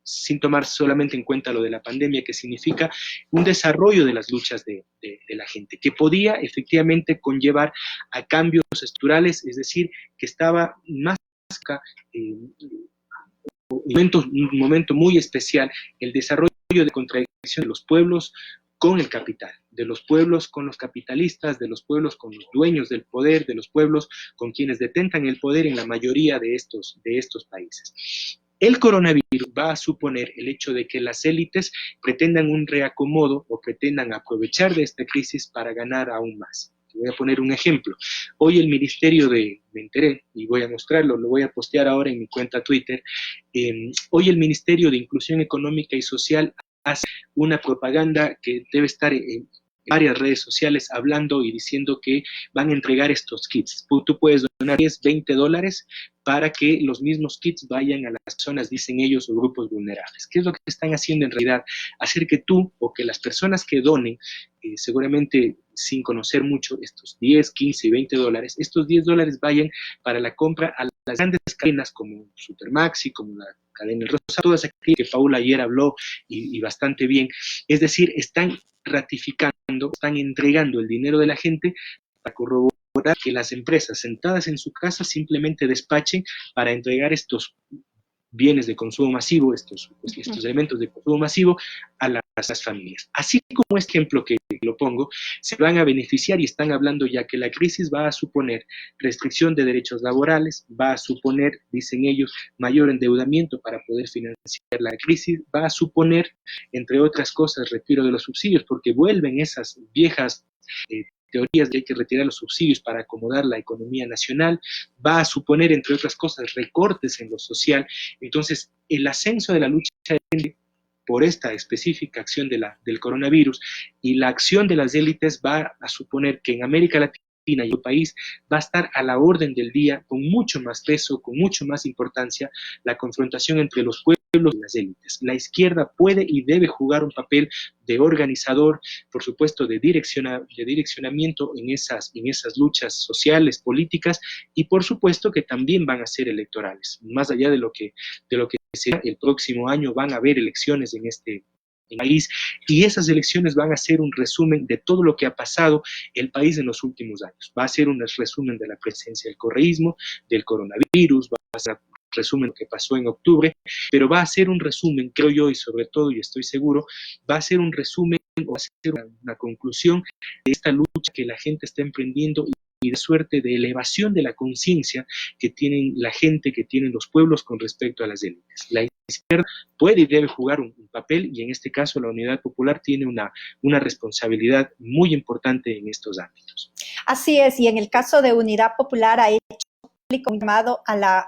sin tomar solamente en cuenta lo de la pandemia, que significa un desarrollo de las luchas de la gente, que podía efectivamente conllevar a cambios estructurales, es decir, que estaba más un momento muy especial, el desarrollo de contradicción de los pueblos con el capital, de los pueblos con los capitalistas, de los pueblos con los dueños del poder, de los pueblos con quienes detentan el poder en la mayoría de estos países. El coronavirus va a suponer el hecho de que las élites pretendan un reacomodo o pretendan aprovechar de esta crisis para ganar aún más. Voy a poner un ejemplo. Hoy el Ministerio me enteré, y voy a mostrarlo, lo voy a postear ahora en mi cuenta Twitter, hoy el Ministerio de Inclusión Económica y Social hace una propaganda que debe estar en varias redes sociales hablando y diciendo que van a entregar estos kits. Tú puedes donar 10, 20 dólares para que los mismos kits vayan a las personas, dicen ellos, o grupos vulnerables. ¿Qué es lo que están haciendo en realidad? Hacer que tú o que las personas que donen, seguramente sin conocer mucho, estos 10, 15 y 20 dólares, estos 10 dólares vayan para la compra a las grandes cadenas como Supermaxi, como la cadena El Rosa, todas aquellas que Paula ayer habló y bastante bien. Es decir, están ratificando, están entregando el dinero de la gente para corroborar que las empresas sentadas en su casa simplemente despachen para entregar estos bienes de consumo masivo, estos elementos de consumo masivo a las familias. Así como este ejemplo que lo pongo, se van a beneficiar y están hablando ya que la crisis va a suponer restricción de derechos laborales, va a suponer, dicen ellos, mayor endeudamiento para poder financiar la crisis, va a suponer, entre otras cosas, retiro de los subsidios, porque vuelven esas viejas teorías de que hay que retirar los subsidios para acomodar la economía nacional, va a suponer, entre otras cosas, recortes en lo social. Entonces, el ascenso de la lucha por esta específica acción del coronavirus y la acción de las élites va a suponer que en América Latina y el país va a estar a la orden del día, con mucho más peso, con mucho más importancia, la confrontación entre los pueblos y las élites. La izquierda puede y debe jugar un papel de organizador, por supuesto, de direccionamiento en esas luchas sociales, políticas, y por supuesto que también van a ser electorales. Más allá de lo que será el próximo año, van a haber elecciones en este país, y esas elecciones van a ser un resumen de todo lo que ha pasado el país en los últimos años. Va a ser un resumen de la presencia del correísmo, del coronavirus, va a ser un resumen de lo que pasó en octubre, pero va a ser un resumen, creo yo, y sobre todo, y estoy seguro, va a ser un resumen o va a ser una conclusión de esta lucha que la gente está emprendiendo y de suerte de elevación de la conciencia que tienen la gente, que tienen los pueblos con respecto a las élites. La izquierda puede y debe jugar un papel, y en este caso la Unidad Popular tiene una responsabilidad muy importante en estos ámbitos.
Así es, y en el caso de Unidad Popular ha hecho público un llamado a la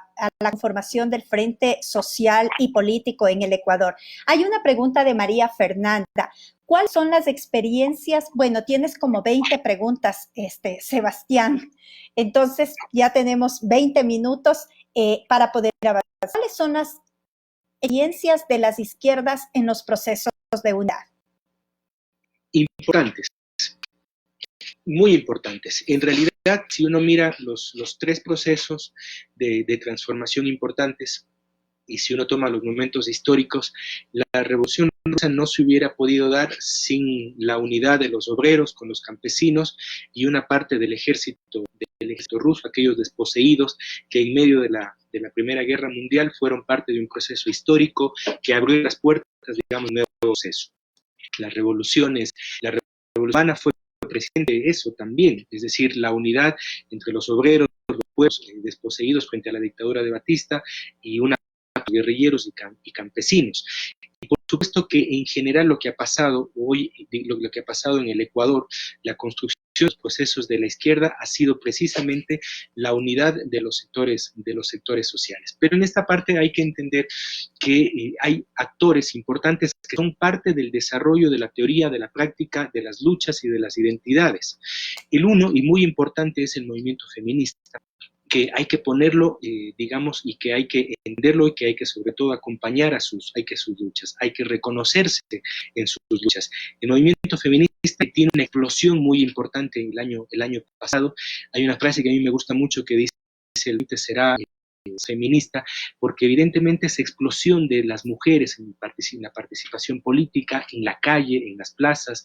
conformación del Frente Social y Político en el Ecuador. Hay una pregunta de María Fernanda. ¿Cuáles son las experiencias? Bueno, tienes como 20 preguntas, Sebastián. Entonces, ya tenemos 20 minutos para poder avanzar. ¿Cuáles son las experiencias de las izquierdas en los procesos de unidad?
Importantes, muy importantes. En realidad, si uno mira los tres procesos de transformación importantes, y si uno toma los momentos históricos, la Revolución Rusa no se hubiera podido dar sin la unidad de los obreros con los campesinos y una parte del ejército ruso, aquellos desposeídos que en medio de la Primera Guerra Mundial fueron parte de un proceso histórico que abrió las puertas, digamos, de un nuevo proceso. Las revoluciones, la Revolución Cubana fue presidente de eso también, es decir, la unidad entre los obreros, los pueblos desposeídos frente a la dictadura de Batista y una guerrilleros y campesinos. Y por supuesto que en general lo que ha pasado hoy, lo que ha pasado en el Ecuador, la construcción de los procesos de la izquierda ha sido precisamente la unidad de los sectores sociales. Pero en esta parte hay que entender que hay actores importantes que son parte del desarrollo de la teoría, de la práctica, de las luchas y de las identidades. El uno, y muy importante, es el movimiento feminista, que hay que ponerlo, digamos, y que hay que entenderlo y que hay que sobre todo acompañar a sus luchas, hay que reconocerse en sus luchas. El movimiento feminista tiene una explosión muy importante el año pasado. Hay una frase que a mí me gusta mucho que dice, el límite será feminista, porque evidentemente esa explosión de las mujeres en la participación política, en la calle, en las plazas,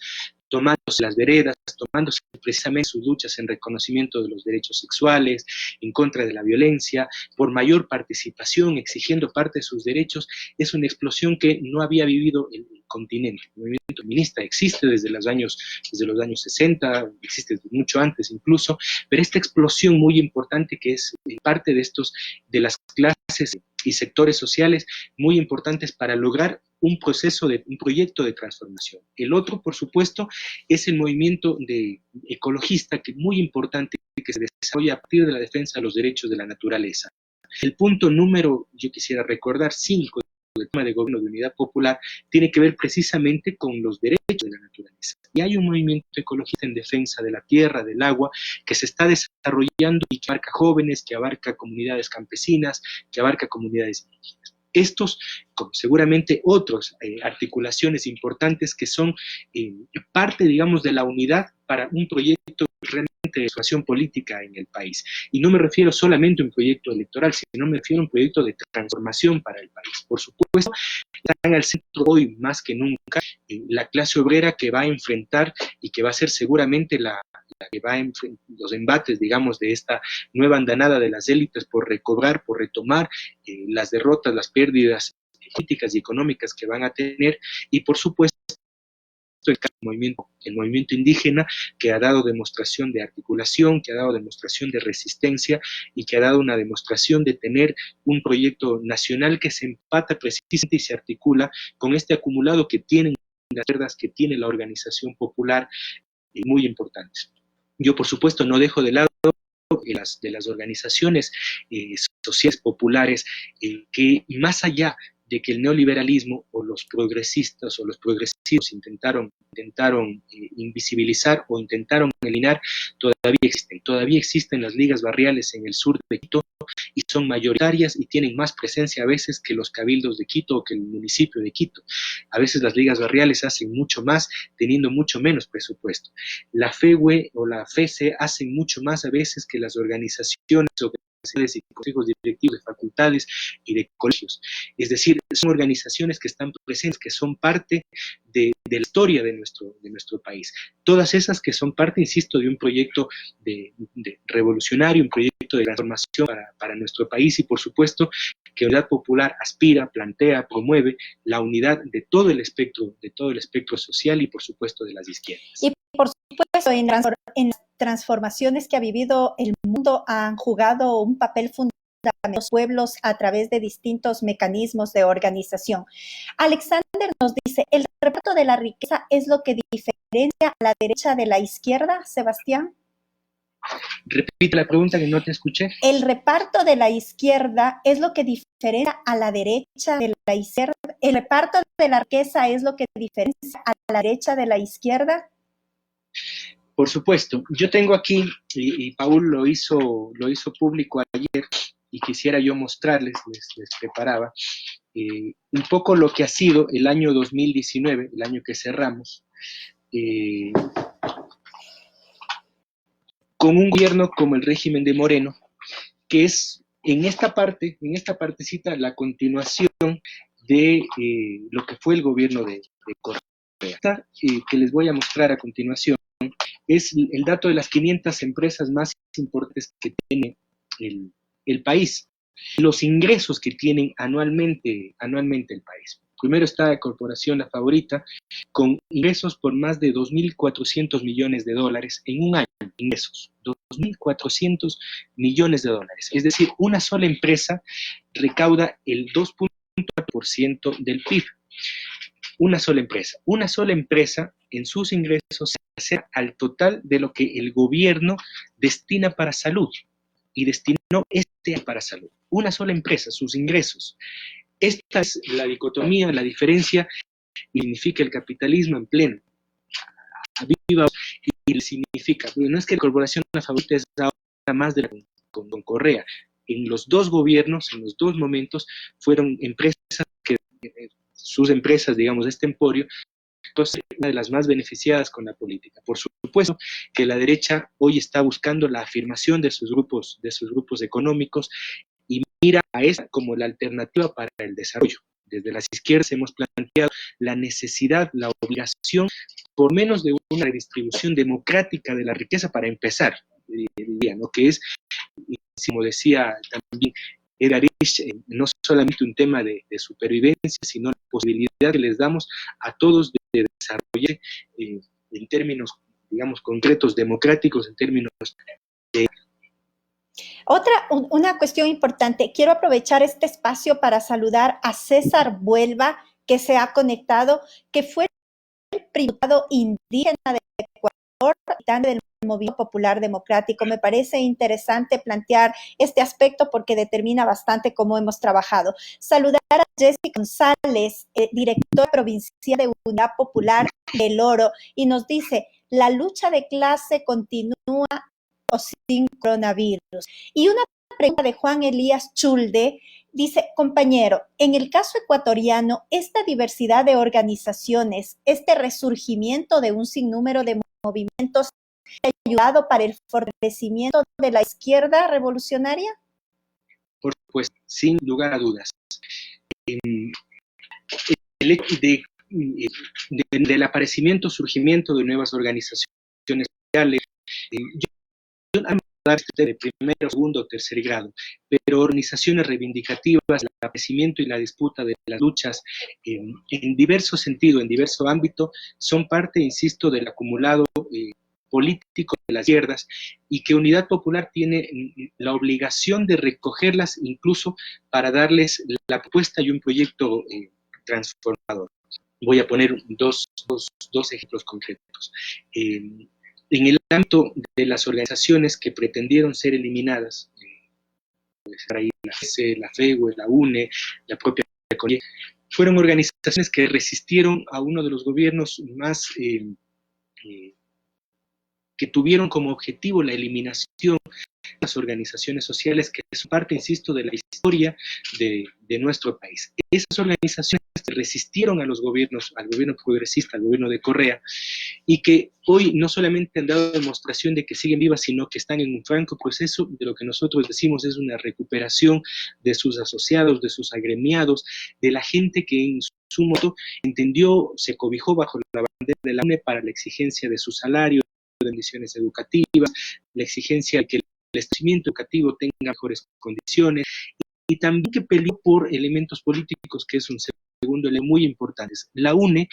tomándose las veredas, tomándose precisamente sus luchas en reconocimiento de los derechos sexuales, en contra de la violencia, por mayor participación, exigiendo parte de sus derechos, es una explosión que no había vivido el continente. El movimiento feminista existe desde los años 60, existe mucho antes incluso, pero esta explosión muy importante que es parte de las clases y sectores sociales muy importantes para lograr un proyecto de transformación. El otro, por supuesto, es el movimiento ecologista, que es muy importante, que se desarrolla a partir de la defensa de los derechos de la naturaleza. El punto número, yo quisiera recordar, 5 del tema de gobierno de unidad popular, tiene que ver precisamente con los derechos de la naturaleza. Y hay un movimiento ecologista en defensa de la tierra, del agua, que se está desarrollando y que abarca jóvenes, que abarca comunidades campesinas, que abarca comunidades indígenas. Estos, como seguramente otras articulaciones importantes que son parte, digamos, de la unidad para un proyecto realmente de transformación política en el país. Y no me refiero solamente a un proyecto electoral, sino me refiero a un proyecto de transformación para el país. Por supuesto, están al centro hoy más que nunca la clase obrera que va a enfrentar y que va a ser seguramente la que va a los embates, digamos, de esta nueva andanada de las élites por recobrar, por retomar las derrotas, las pérdidas políticas y económicas que van a tener, y por supuesto el movimiento indígena, que ha dado demostración de articulación, que ha dado demostración de resistencia y que ha dado una demostración de tener un proyecto nacional que se empata precisamente y se articula con este acumulado que tienen las izquierdas, que tiene la organización popular, muy importantes. Yo, por supuesto, no dejo de lado de las organizaciones sociales populares que más allá de que el neoliberalismo o los progresistas o los progresivos intentaron invisibilizar o intentaron eliminar, todavía existen las ligas barriales en el sur de Quito y son mayoritarias y tienen más presencia a veces que los cabildos de Quito o que el municipio de Quito. A veces las ligas barriales hacen mucho más teniendo mucho menos presupuesto. La FEWE o la FESE hacen mucho más a veces que las organizaciones y consejos directivos de facultades y de colegios. Es decir, son organizaciones que están presentes, que son parte de la historia de nuestro país. Todas esas que son parte, insisto, de un proyecto de revolucionario, un proyecto de transformación para nuestro país y, por supuesto, que Unidad Popular aspira, plantea, promueve la unidad de todo el espectro social y, por supuesto, de las izquierdas.
Y, por supuesto, en las transformaciones que ha vivido el mundo han jugado un papel fundamental en los pueblos a través de distintos mecanismos de organización. Alexander nos dice, ¿el reparto de la riqueza es lo que diferencia a la derecha de la izquierda, Sebastián?
Repite la pregunta que no te escuché.
¿El reparto de la izquierda es lo que diferencia a la derecha de la izquierda? ¿El reparto de la riqueza es lo que diferencia a la derecha de la izquierda?
Por supuesto. Yo tengo aquí, y Paul lo hizo público ayer, y quisiera yo mostrarles, les preparaba, un poco lo que ha sido el año 2019, el año que cerramos, con un gobierno como el régimen de Moreno, que es en esta partecita, la continuación de lo que fue el gobierno de Correa. Esta, que les voy a mostrar a continuación es el dato de las 500 empresas más importantes que tiene el país, los ingresos que tienen anualmente el país. Primero está la corporación La Favorita, con ingresos por más de 2.400 millones de dólares en un año, ingresos, 2.400 millones de dólares. Es decir, una sola empresa recauda el 2.4% del PIB. Una sola empresa en sus ingresos se acerca al total de lo que el gobierno destina para salud, y destinó para salud. Una sola empresa, sus ingresos. Esta es la dicotomía, la diferencia, y significa el capitalismo en pleno. Viva, y significa, no es que la corporación La Favorita es ahora más de la con Correa. En los dos gobiernos, en los dos momentos, fueron empresas que, sus empresas, digamos, este emporio, entonces, una de las más beneficiadas con la política. Por supuesto que la derecha hoy está buscando la afirmación de sus grupos económicos y mira a esa como la alternativa para el desarrollo. Desde las izquierdas hemos planteado la necesidad, la obligación, por menos de una redistribución democrática de la riqueza para empezar, diría, ¿no? Que es, como decía también Edgar Rich, no solamente un tema de supervivencia, sino la posibilidad que les damos a todos de desarrollar en términos, digamos, concretos, democráticos, en términos de...
Una cuestión importante, quiero aprovechar este espacio para saludar a César Vuelva, que se ha conectado, que fue el primer indígena de Ecuador, del Movimiento Popular Democrático. Me parece interesante plantear este aspecto porque determina bastante cómo hemos trabajado. Saludar a Jessica González, directora provincial de Unidad Popular del Oro, y nos dice, la lucha de clase continúa o sin coronavirus. Y una pregunta de Juan Elías Chulde, dice, compañero, en el caso ecuatoriano, esta diversidad de organizaciones, este resurgimiento de un sinnúmero de movimientos, ¿ha ayudado para el fortalecimiento de la izquierda revolucionaria?
Por supuesto, sin lugar a dudas. El hecho del aparecimiento, surgimiento de nuevas organizaciones sociales, yo no hablar de primero, segundo, tercer grado, pero organizaciones reivindicativas, el aparecimiento y la disputa de las luchas en diverso sentido, en diverso ámbito, son parte, insisto, del acumulado político de las izquierdas, y que Unidad Popular tiene la obligación de recogerlas incluso para darles la propuesta y un proyecto transformador. Voy a poner dos ejemplos concretos. En el ámbito de las organizaciones que pretendieron ser eliminadas, la FESE, la FEGUE, la UNE, la propia CONIE, fueron organizaciones que resistieron a uno de los gobiernos más que tuvieron como objetivo la eliminación de las organizaciones sociales, que son parte, insisto, de la historia de nuestro país. Esas organizaciones resistieron a los gobiernos, al gobierno progresista, al gobierno de Correa, y que hoy no solamente han dado demostración de que siguen vivas, sino que están en un franco proceso de lo que nosotros decimos es una recuperación de sus asociados, de sus agremiados, de la gente que en su modo entendió, se cobijó bajo la bandera de la UNE para la exigencia de su salario, de condiciones educativas, la exigencia de que el establecimiento educativo tenga mejores condiciones, y también que peleó por elementos políticos, que es un segundo elemento muy importante. La UNE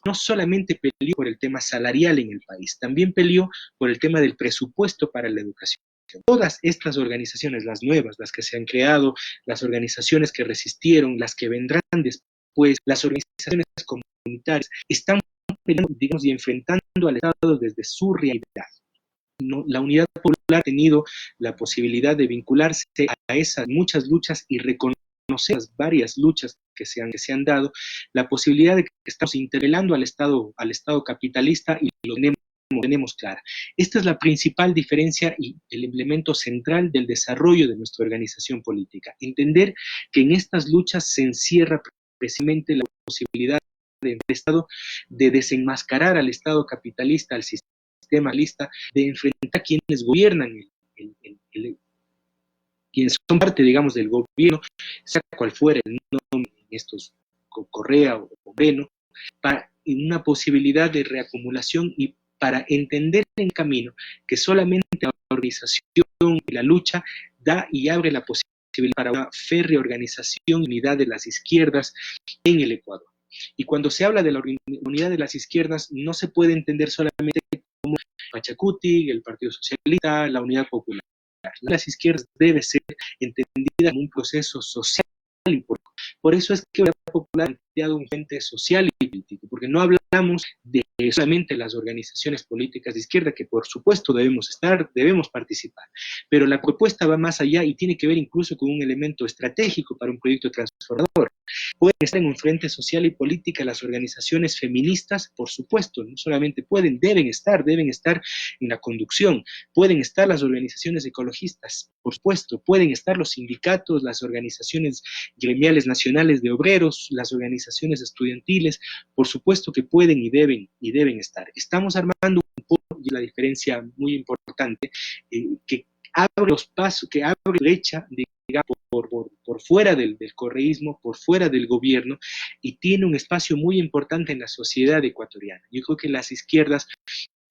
no solamente peleó por el tema salarial en el país, también peleó por el tema del presupuesto para la educación. Todas estas organizaciones, las nuevas, las que se han creado, las organizaciones que resistieron, las que vendrán después, las organizaciones comunitarias, están peleando, digamos, y enfrentando al Estado desde su realidad. ¿No? La Unidad Popular ha tenido la posibilidad de vincularse a esas muchas luchas y reconocer las varias luchas que se han dado, la posibilidad de que estamos interpelando al Estado capitalista, y lo tenemos clara. Esta es la principal diferencia y el elemento central del desarrollo de nuestra organización política. Entender que en estas luchas se encierra precisamente la posibilidad del Estado de desenmascarar al Estado capitalista, al sistema sistema lista de enfrentar a quienes gobiernan quienes son parte, digamos, del gobierno, sea cual fuera el nombre, estos Correa o Moreno, en una posibilidad de reacumulación y para entender en camino que solamente la organización y la lucha da y abre la posibilidad para una férrea organización y unidad de las izquierdas en el Ecuador. Y cuando se habla de la unidad de las izquierdas, no se puede entender solamente como Pachacuti, el Partido Socialista, la Unidad Popular. Las izquierdas debe ser entendida como un proceso social y político. Por eso es que la Unidad Popular ha planteado un frente social y político, porque no hablamos de solamente las organizaciones políticas de izquierda, que por supuesto debemos estar, debemos participar, pero la propuesta va más allá y tiene que ver incluso con un elemento estratégico para un proyecto transformador. Pueden estar en un frente social y política las organizaciones feministas, por supuesto, no solamente pueden, deben estar en la conducción, pueden estar las organizaciones ecologistas, por supuesto, pueden estar los sindicatos, las organizaciones gremiales nacionales de obreros, las organizaciones estudiantiles, por supuesto que pueden y deben estar. Estamos armando un poco, y la diferencia muy importante, que abre los pasos, que abre brecha, digamos, por fuera del correísmo, por fuera del gobierno, y tiene un espacio muy importante en la sociedad ecuatoriana. Yo creo que las izquierdas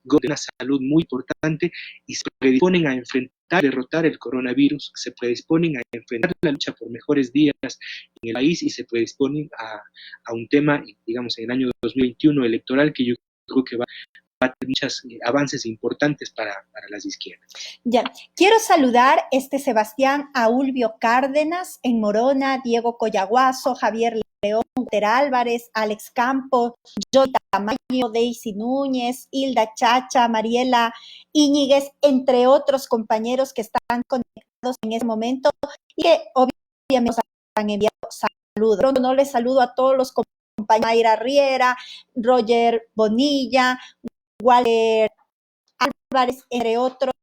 de una salud muy importante y se predisponen a enfrentar, derrotar el coronavirus, se predisponen a enfrentar la lucha por mejores días en el país y se predisponen a un tema, digamos, en el año 2021 electoral que yo creo que va a tener muchos avances importantes para las izquierdas.
Ya, quiero saludar Sebastián Aulvio Cárdenas en Morona, Diego Coyaguazo, Javier León, Ter Álvarez, Alex Campo, Joy Tamayo, Daisy Núñez, Hilda Chacha, Mariela Íñiguez, entre otros compañeros que están conectados en este momento y que obviamente nos han enviado saludos. Pronto no les saludo a todos los compañeros, Mayra Riera, Roger Bonilla, Walter Álvarez, entre otros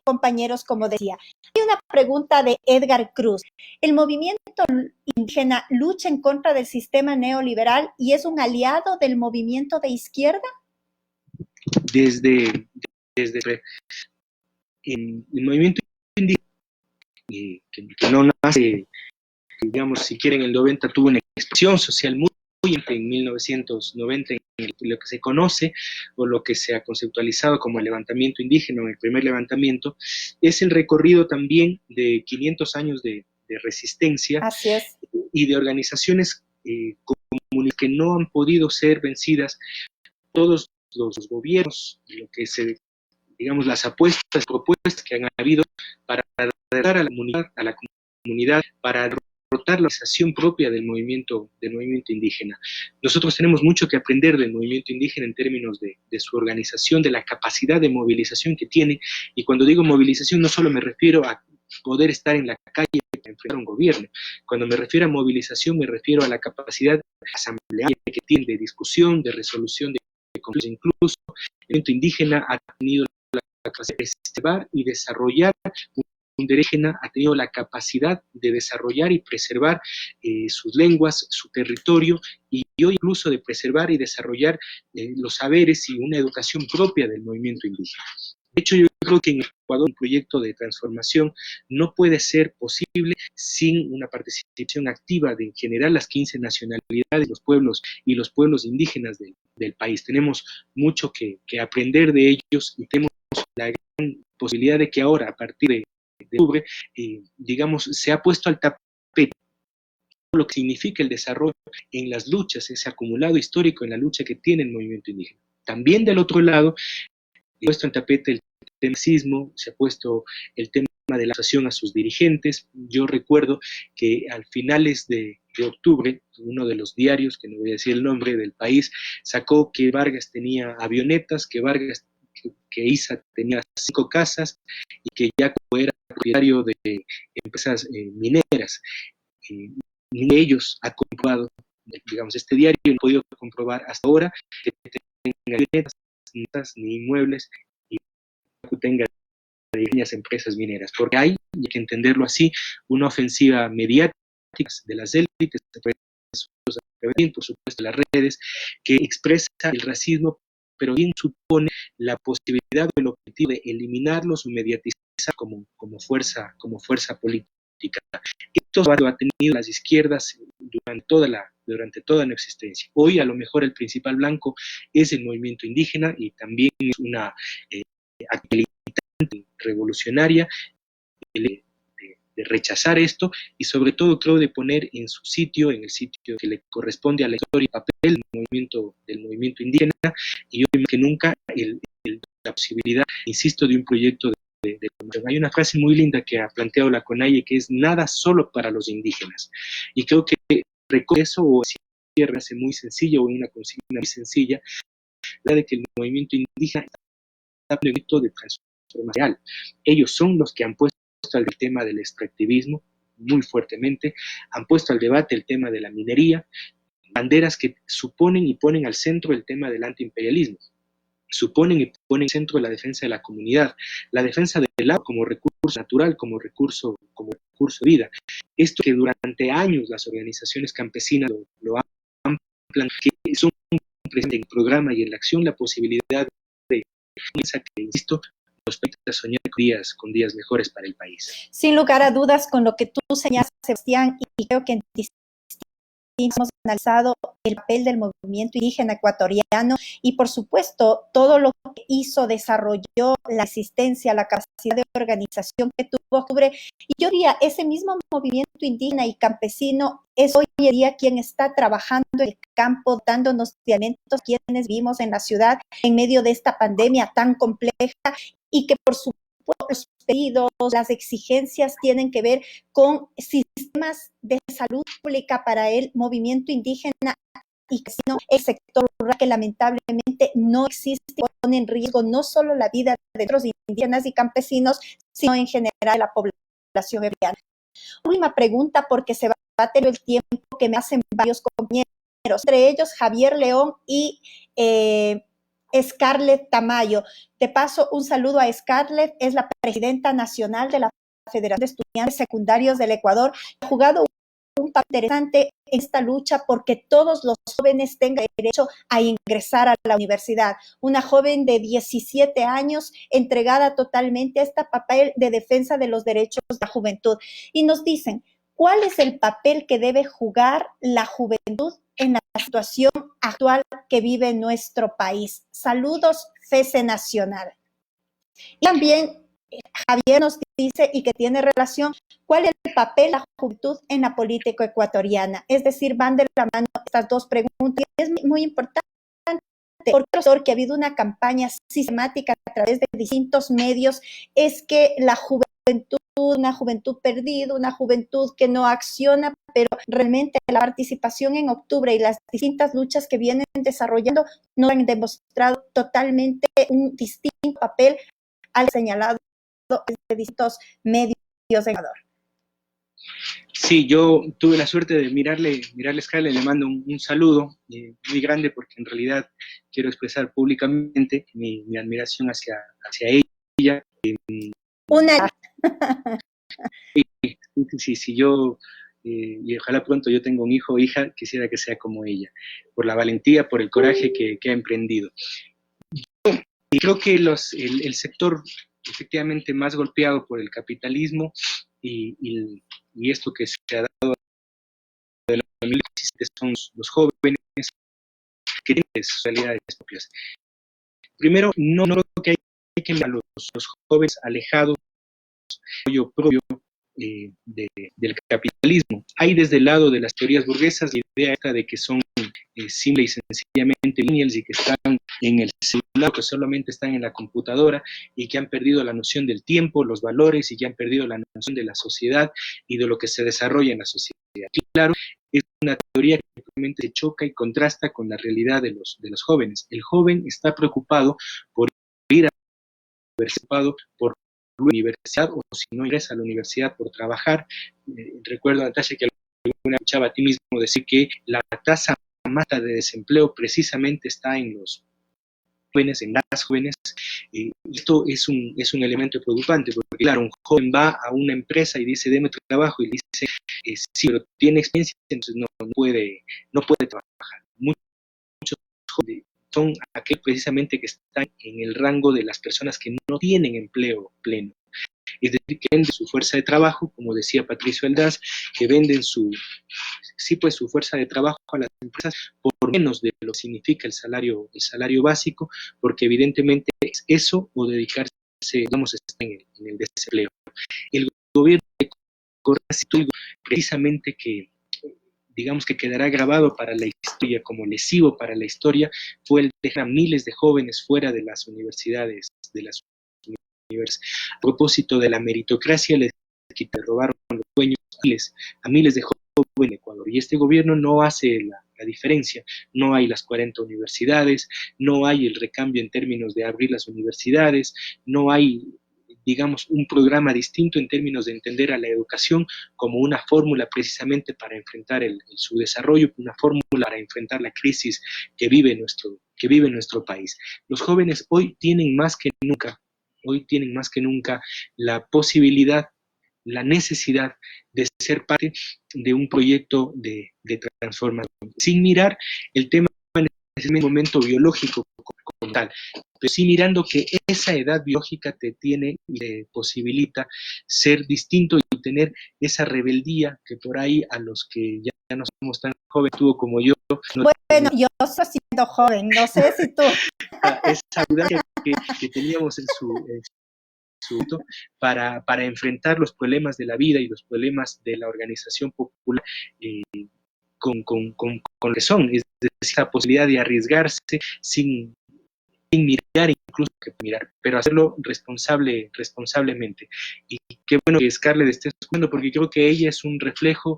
compañeros, como decía. Hay una pregunta de Edgar Cruz. ¿El movimiento indígena lucha en contra del sistema neoliberal y es un aliado del movimiento de izquierda?
Desde el movimiento indígena, que no nace, digamos, si quieren, en el 90 tuvo una expresión social muy en 1990, en lo que se conoce o lo que se ha conceptualizado como el levantamiento indígena, o el primer levantamiento, es el recorrido también de 500 años de resistencia.
Así es.
Y de organizaciones comunes que no han podido ser vencidas. Todos los gobiernos, lo que digamos, las propuestas que han habido para derrotar a la comunidad, para derrotar la organización propia del movimiento indígena. Nosotros tenemos mucho que aprender del movimiento indígena en términos de su organización, de la capacidad de movilización que tiene, y cuando digo movilización no solo me refiero a poder estar en la calle para enfrentar a un gobierno. Cuando me refiero a movilización me refiero a la capacidad asamblearia que tiene de discusión, de resolución de conflictos. Incluso el movimiento indígena ha tenido la capacidad de preservar y desarrollar indígena ha tenido la capacidad de desarrollar y preservar sus lenguas, su territorio, y hoy incluso de preservar y desarrollar los saberes y una educación propia del movimiento indígena. De hecho, yo creo que en Ecuador un proyecto de transformación no puede ser posible sin una participación activa de en general las 15 nacionalidades, los pueblos y los pueblos indígenas del país. Tenemos mucho que aprender de ellos y tenemos la gran posibilidad de que ahora, a partir de octubre, digamos, se ha puesto al tapete lo que significa el desarrollo en las luchas, ese acumulado histórico en la lucha que tiene el movimiento indígena. También del otro lado, se ha puesto en tapete el tema del racismo, se ha puesto el tema de la acusación a sus dirigentes. Yo recuerdo que al finales de octubre, uno de los diarios, que no voy a decir el nombre del país, sacó que Vargas tenía avionetas, que Issa tenía 5 casas y que Yaco era propietario de empresas mineras. Ni de ellos ha comprobado, digamos, este diario no ha podido comprobar hasta ahora que tenga avionetas, ni inmuebles, y tenga pequeñas empresas mineras, porque hay que entenderlo así, una ofensiva mediática de las élites, por supuesto las redes, que expresa el racismo pero bien supone la posibilidad o el objetivo de eliminarlos o mediatizar como fuerza política. Esto lo ha tenido las izquierdas durante toda la existencia. Hoy a lo mejor el principal blanco es el movimiento indígena y también es una actividad revolucionaria de rechazar esto y sobre todo creo de poner en su sitio, en el sitio que le corresponde a la historia y papel del movimiento indígena y hoy más que nunca la posibilidad, insisto, de un proyecto de promoción. Hay una frase muy linda que ha planteado la CONAIE que es nada solo para los indígenas y creo que recoge eso o cierra hace muy sencillo o una consigna muy sencilla, la de que el movimiento indígena está en un proyecto de transformación real. Ellos son los que han puesto el tema del extractivismo muy fuertemente, han puesto al debate el tema de la minería, banderas que suponen y ponen al centro el tema del antiimperialismo, suponen y ponen al centro la defensa de la comunidad, la defensa del agua como recurso natural, como recurso de vida. Esto que durante años las organizaciones campesinas lo han planteado, que son presentes en el programa y en la acción la posibilidad de que, insisto, nos permita soñar con días mejores para el país.
Sin lugar a dudas, con lo que tú señalas, Sebastián, y creo que en hemos analizado el papel del movimiento indígena ecuatoriano y, por supuesto, todo lo que hizo, desarrolló la existencia, la capacidad de organización que tuvo octubre. Y yo diría, ese mismo movimiento indígena y campesino es hoy en día quien está trabajando en el campo, dándonos de alimentos, quienes vivimos en la ciudad en medio de esta pandemia tan compleja y que, por supuesto, los pedidos, las exigencias tienen que ver con sistemas de salud pública para el movimiento indígena y que si no, el sector rural que lamentablemente no existe, pone en riesgo no solo la vida de otros indígenas y campesinos, sino en general la población ecuatoriana. Última pregunta, porque se va a tener el tiempo que me hacen varios compañeros, entre ellos Javier León y Scarlett Tamayo. Te paso un saludo a Scarlett, es la presidenta nacional de la Federación de Estudiantes Secundarios del Ecuador. Ha jugado un papel interesante en esta lucha porque todos los jóvenes tengan derecho a ingresar a la universidad. Una joven de 17 años entregada totalmente a este papel de defensa de los derechos de la juventud. Y nos dicen, ¿cuál es el papel que debe jugar la juventud en la situación actual que vive nuestro país? Saludos, FESE Nacional. Y también Javier nos dice, y que tiene relación, ¿cuál es el papel de la juventud en la política ecuatoriana? Es decir, van de la mano estas dos preguntas. Y es muy importante, porque ha habido una campaña sistemática a través de distintos medios, es que la juventud, una juventud perdida, una juventud que no acciona, pero realmente la participación en octubre y las distintas luchas que vienen desarrollando nos han demostrado totalmente un distinto papel al señalado de distintos medios de Ecuador.
Sí, yo tuve la suerte de mirarle a Scarlett, le mando un saludo muy grande porque en realidad quiero expresar públicamente mi admiración hacia ella.
Una.
Si yo, y ojalá pronto yo tenga un hijo o hija, quisiera que sea como ella, por la valentía, por el coraje que ha emprendido. Y creo que el sector efectivamente más golpeado por el capitalismo y esto que se ha dado de la 2017 son los jóvenes que tienen sus realidades propias. Primero, no creo que hay que mirar a los jóvenes alejados del propio del capitalismo. Hay desde el lado de las teorías burguesas la idea esta de que son simple y sencillamente millennials y que están en el celular, que solamente están en la computadora y que han perdido la noción del tiempo, los valores y que han perdido la noción de la sociedad y de lo que se desarrolla en la sociedad. Claro, es una teoría que realmente se choca y contrasta con la realidad de los jóvenes. El joven está preocupado por ir a la universidad, por la universidad o si no ingresa a la universidad por trabajar. Recuerdo, Natasha, que alguna vez escuchaba a ti mismo decir que la tasa más de desempleo precisamente está en los jóvenes, en las jóvenes. Esto es un elemento preocupante, porque claro, un joven va a una empresa y dice, deme trabajo, y dice, sí, pero tiene experiencia, entonces no puede trabajar. Muchos jóvenes son aquellos precisamente que están en el rango de las personas que no tienen empleo pleno. Es decir, que venden su fuerza de trabajo, como decía Patricio Aldaz, que venden su fuerza de trabajo a las empresas por menos de lo que significa el salario básico, porque evidentemente es eso o dedicarse, digamos, en el desempleo. El gobierno de Correa precisamente que digamos que quedará grabado para la historia como lesivo para la historia, fue el dejar a miles de jóvenes fuera de las universidades, A propósito de la meritocracia, les robaron los sueños a miles de jóvenes en Ecuador, y este gobierno no hace la diferencia. No hay las 40 universidades, no hay el recambio en términos de abrir las universidades, no hay, digamos, un programa distinto en términos de entender a la educación como una fórmula precisamente para enfrentar su desarrollo, una fórmula para enfrentar la crisis que vive nuestro país. Los jóvenes hoy tienen más que nunca la posibilidad, la necesidad de ser parte de un proyecto de transformación, sin mirar el tema en ese momento biológico como tal, pero sí mirando que esa edad biológica te tiene y te posibilita ser distinto y tener esa rebeldía que por ahí a los que ya no somos tan jóvenes, tú como yo.
Bueno, yo estoy siendo joven, no sé si tú.
Esa audacia que teníamos en su para enfrentar los problemas de la vida y los problemas de la organización popular con razón, es decir, esa posibilidad de arriesgarse sin mirar, incluso que mirar, pero hacerlo responsablemente. Y qué bueno que Scarlett esté escuchando, porque creo que ella es un reflejo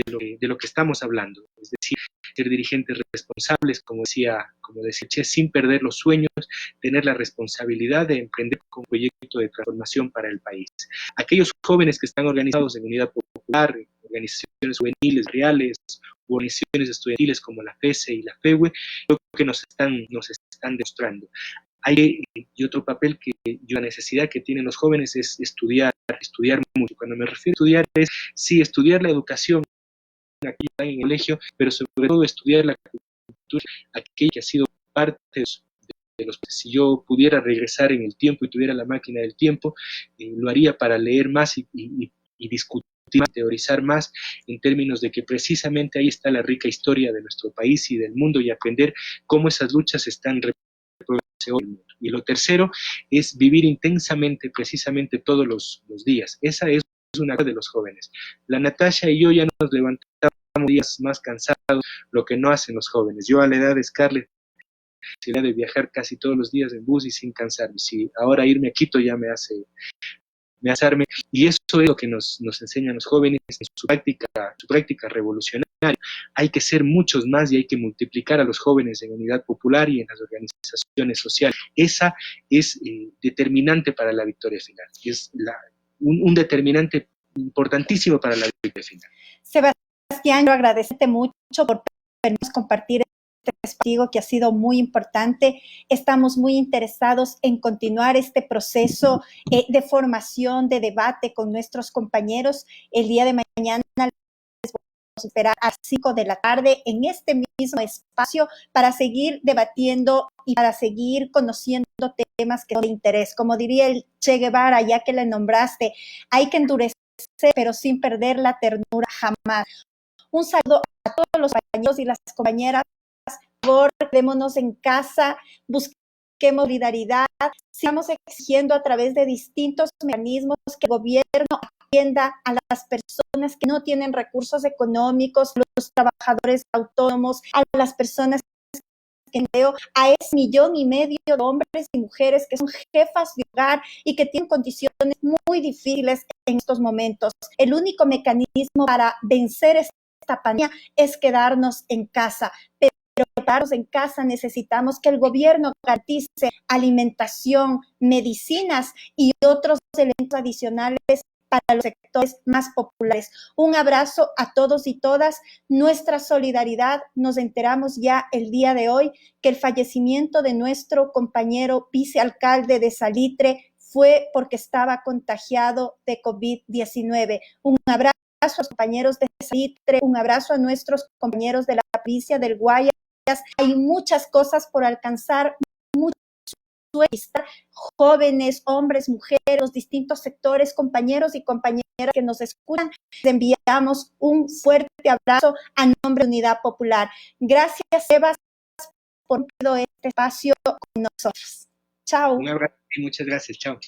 de lo que estamos hablando, es decir, ser dirigentes responsables, como decía Che, sin perder los sueños, tener la responsabilidad de emprender un proyecto de transformación para el país. Aquellos jóvenes que están organizados en Unidad Popular, organizaciones juveniles reales, organizaciones estudiantiles como la FESE y la FEWE, creo que nos están demostrando. Y otro papel la necesidad que tienen los jóvenes es estudiar mucho. Cuando me refiero a estudiar es, sí, estudiar la educación aquí en el colegio, pero sobre todo estudiar la cultura, aquella que ha sido parte de los. Si yo pudiera regresar en el tiempo y tuviera la máquina del tiempo, lo haría para leer más y discutir más, teorizar más, en términos de que precisamente ahí está la rica historia de nuestro país y del mundo, y aprender cómo esas luchas están reproduciéndose hoy en el mundo. Y lo tercero es vivir intensamente, precisamente todos los días. Esa es una de los jóvenes. La Natasha y yo ya nos levantamos días más cansados, lo que no hacen los jóvenes. Yo a la edad de Scarlett, de viajar casi todos los días en bus y sin cansarme. Si ahora irme a Quito ya me hace asarme, y eso es lo que nos enseñan los jóvenes en su práctica revolucionaria. Hay que ser muchos más y hay que multiplicar a los jóvenes en Unidad Popular y en las organizaciones sociales. Esa es determinante para la victoria final, es un determinante importantísimo para la victoria final.
Sebastián, yo agradecerte mucho por permitirnos compartir contigo, que ha sido muy importante. Estamos muy interesados en continuar este proceso de formación, de debate con nuestros compañeros. El día de mañana les vamos a esperar a las 5 de la tarde en este mismo espacio para seguir debatiendo y para seguir conociendo temas que son de interés. Como diría el Che Guevara, ya que le nombraste, hay que endurecer, pero sin perder la ternura jamás. Un saludo a todos los compañeros y las compañeras. Por favor, quedémonos en casa, busquemos solidaridad, sigamos exigiendo a través de distintos mecanismos que el gobierno atienda a las personas que no tienen recursos económicos, a los trabajadores autónomos, a las personas que empleo, a ese 1,5 millones de hombres y mujeres que son jefas de hogar y que tienen condiciones muy difíciles en estos momentos. El único mecanismo para vencer esta pandemia es quedarnos en casa. Pero quedarnos en casa necesitamos que el gobierno garantice alimentación, medicinas y otros elementos adicionales para los sectores más populares. Un abrazo a todos y todas. Nuestra solidaridad. Nos enteramos ya el día de hoy que el fallecimiento de nuestro compañero vicealcalde de Salitre fue porque estaba contagiado de COVID-19. Un abrazo a los compañeros de Salitre, un abrazo a nuestros compañeros de la provincia del Guayas, Hay muchas cosas por alcanzar, jóvenes, hombres, mujeres, los distintos sectores, compañeros y compañeras que nos escuchan. Les enviamos un fuerte abrazo a nombre de Unidad Popular. Gracias, Sebas, por este espacio con nosotros. Chao.
Un abrazo y muchas gracias. Chao.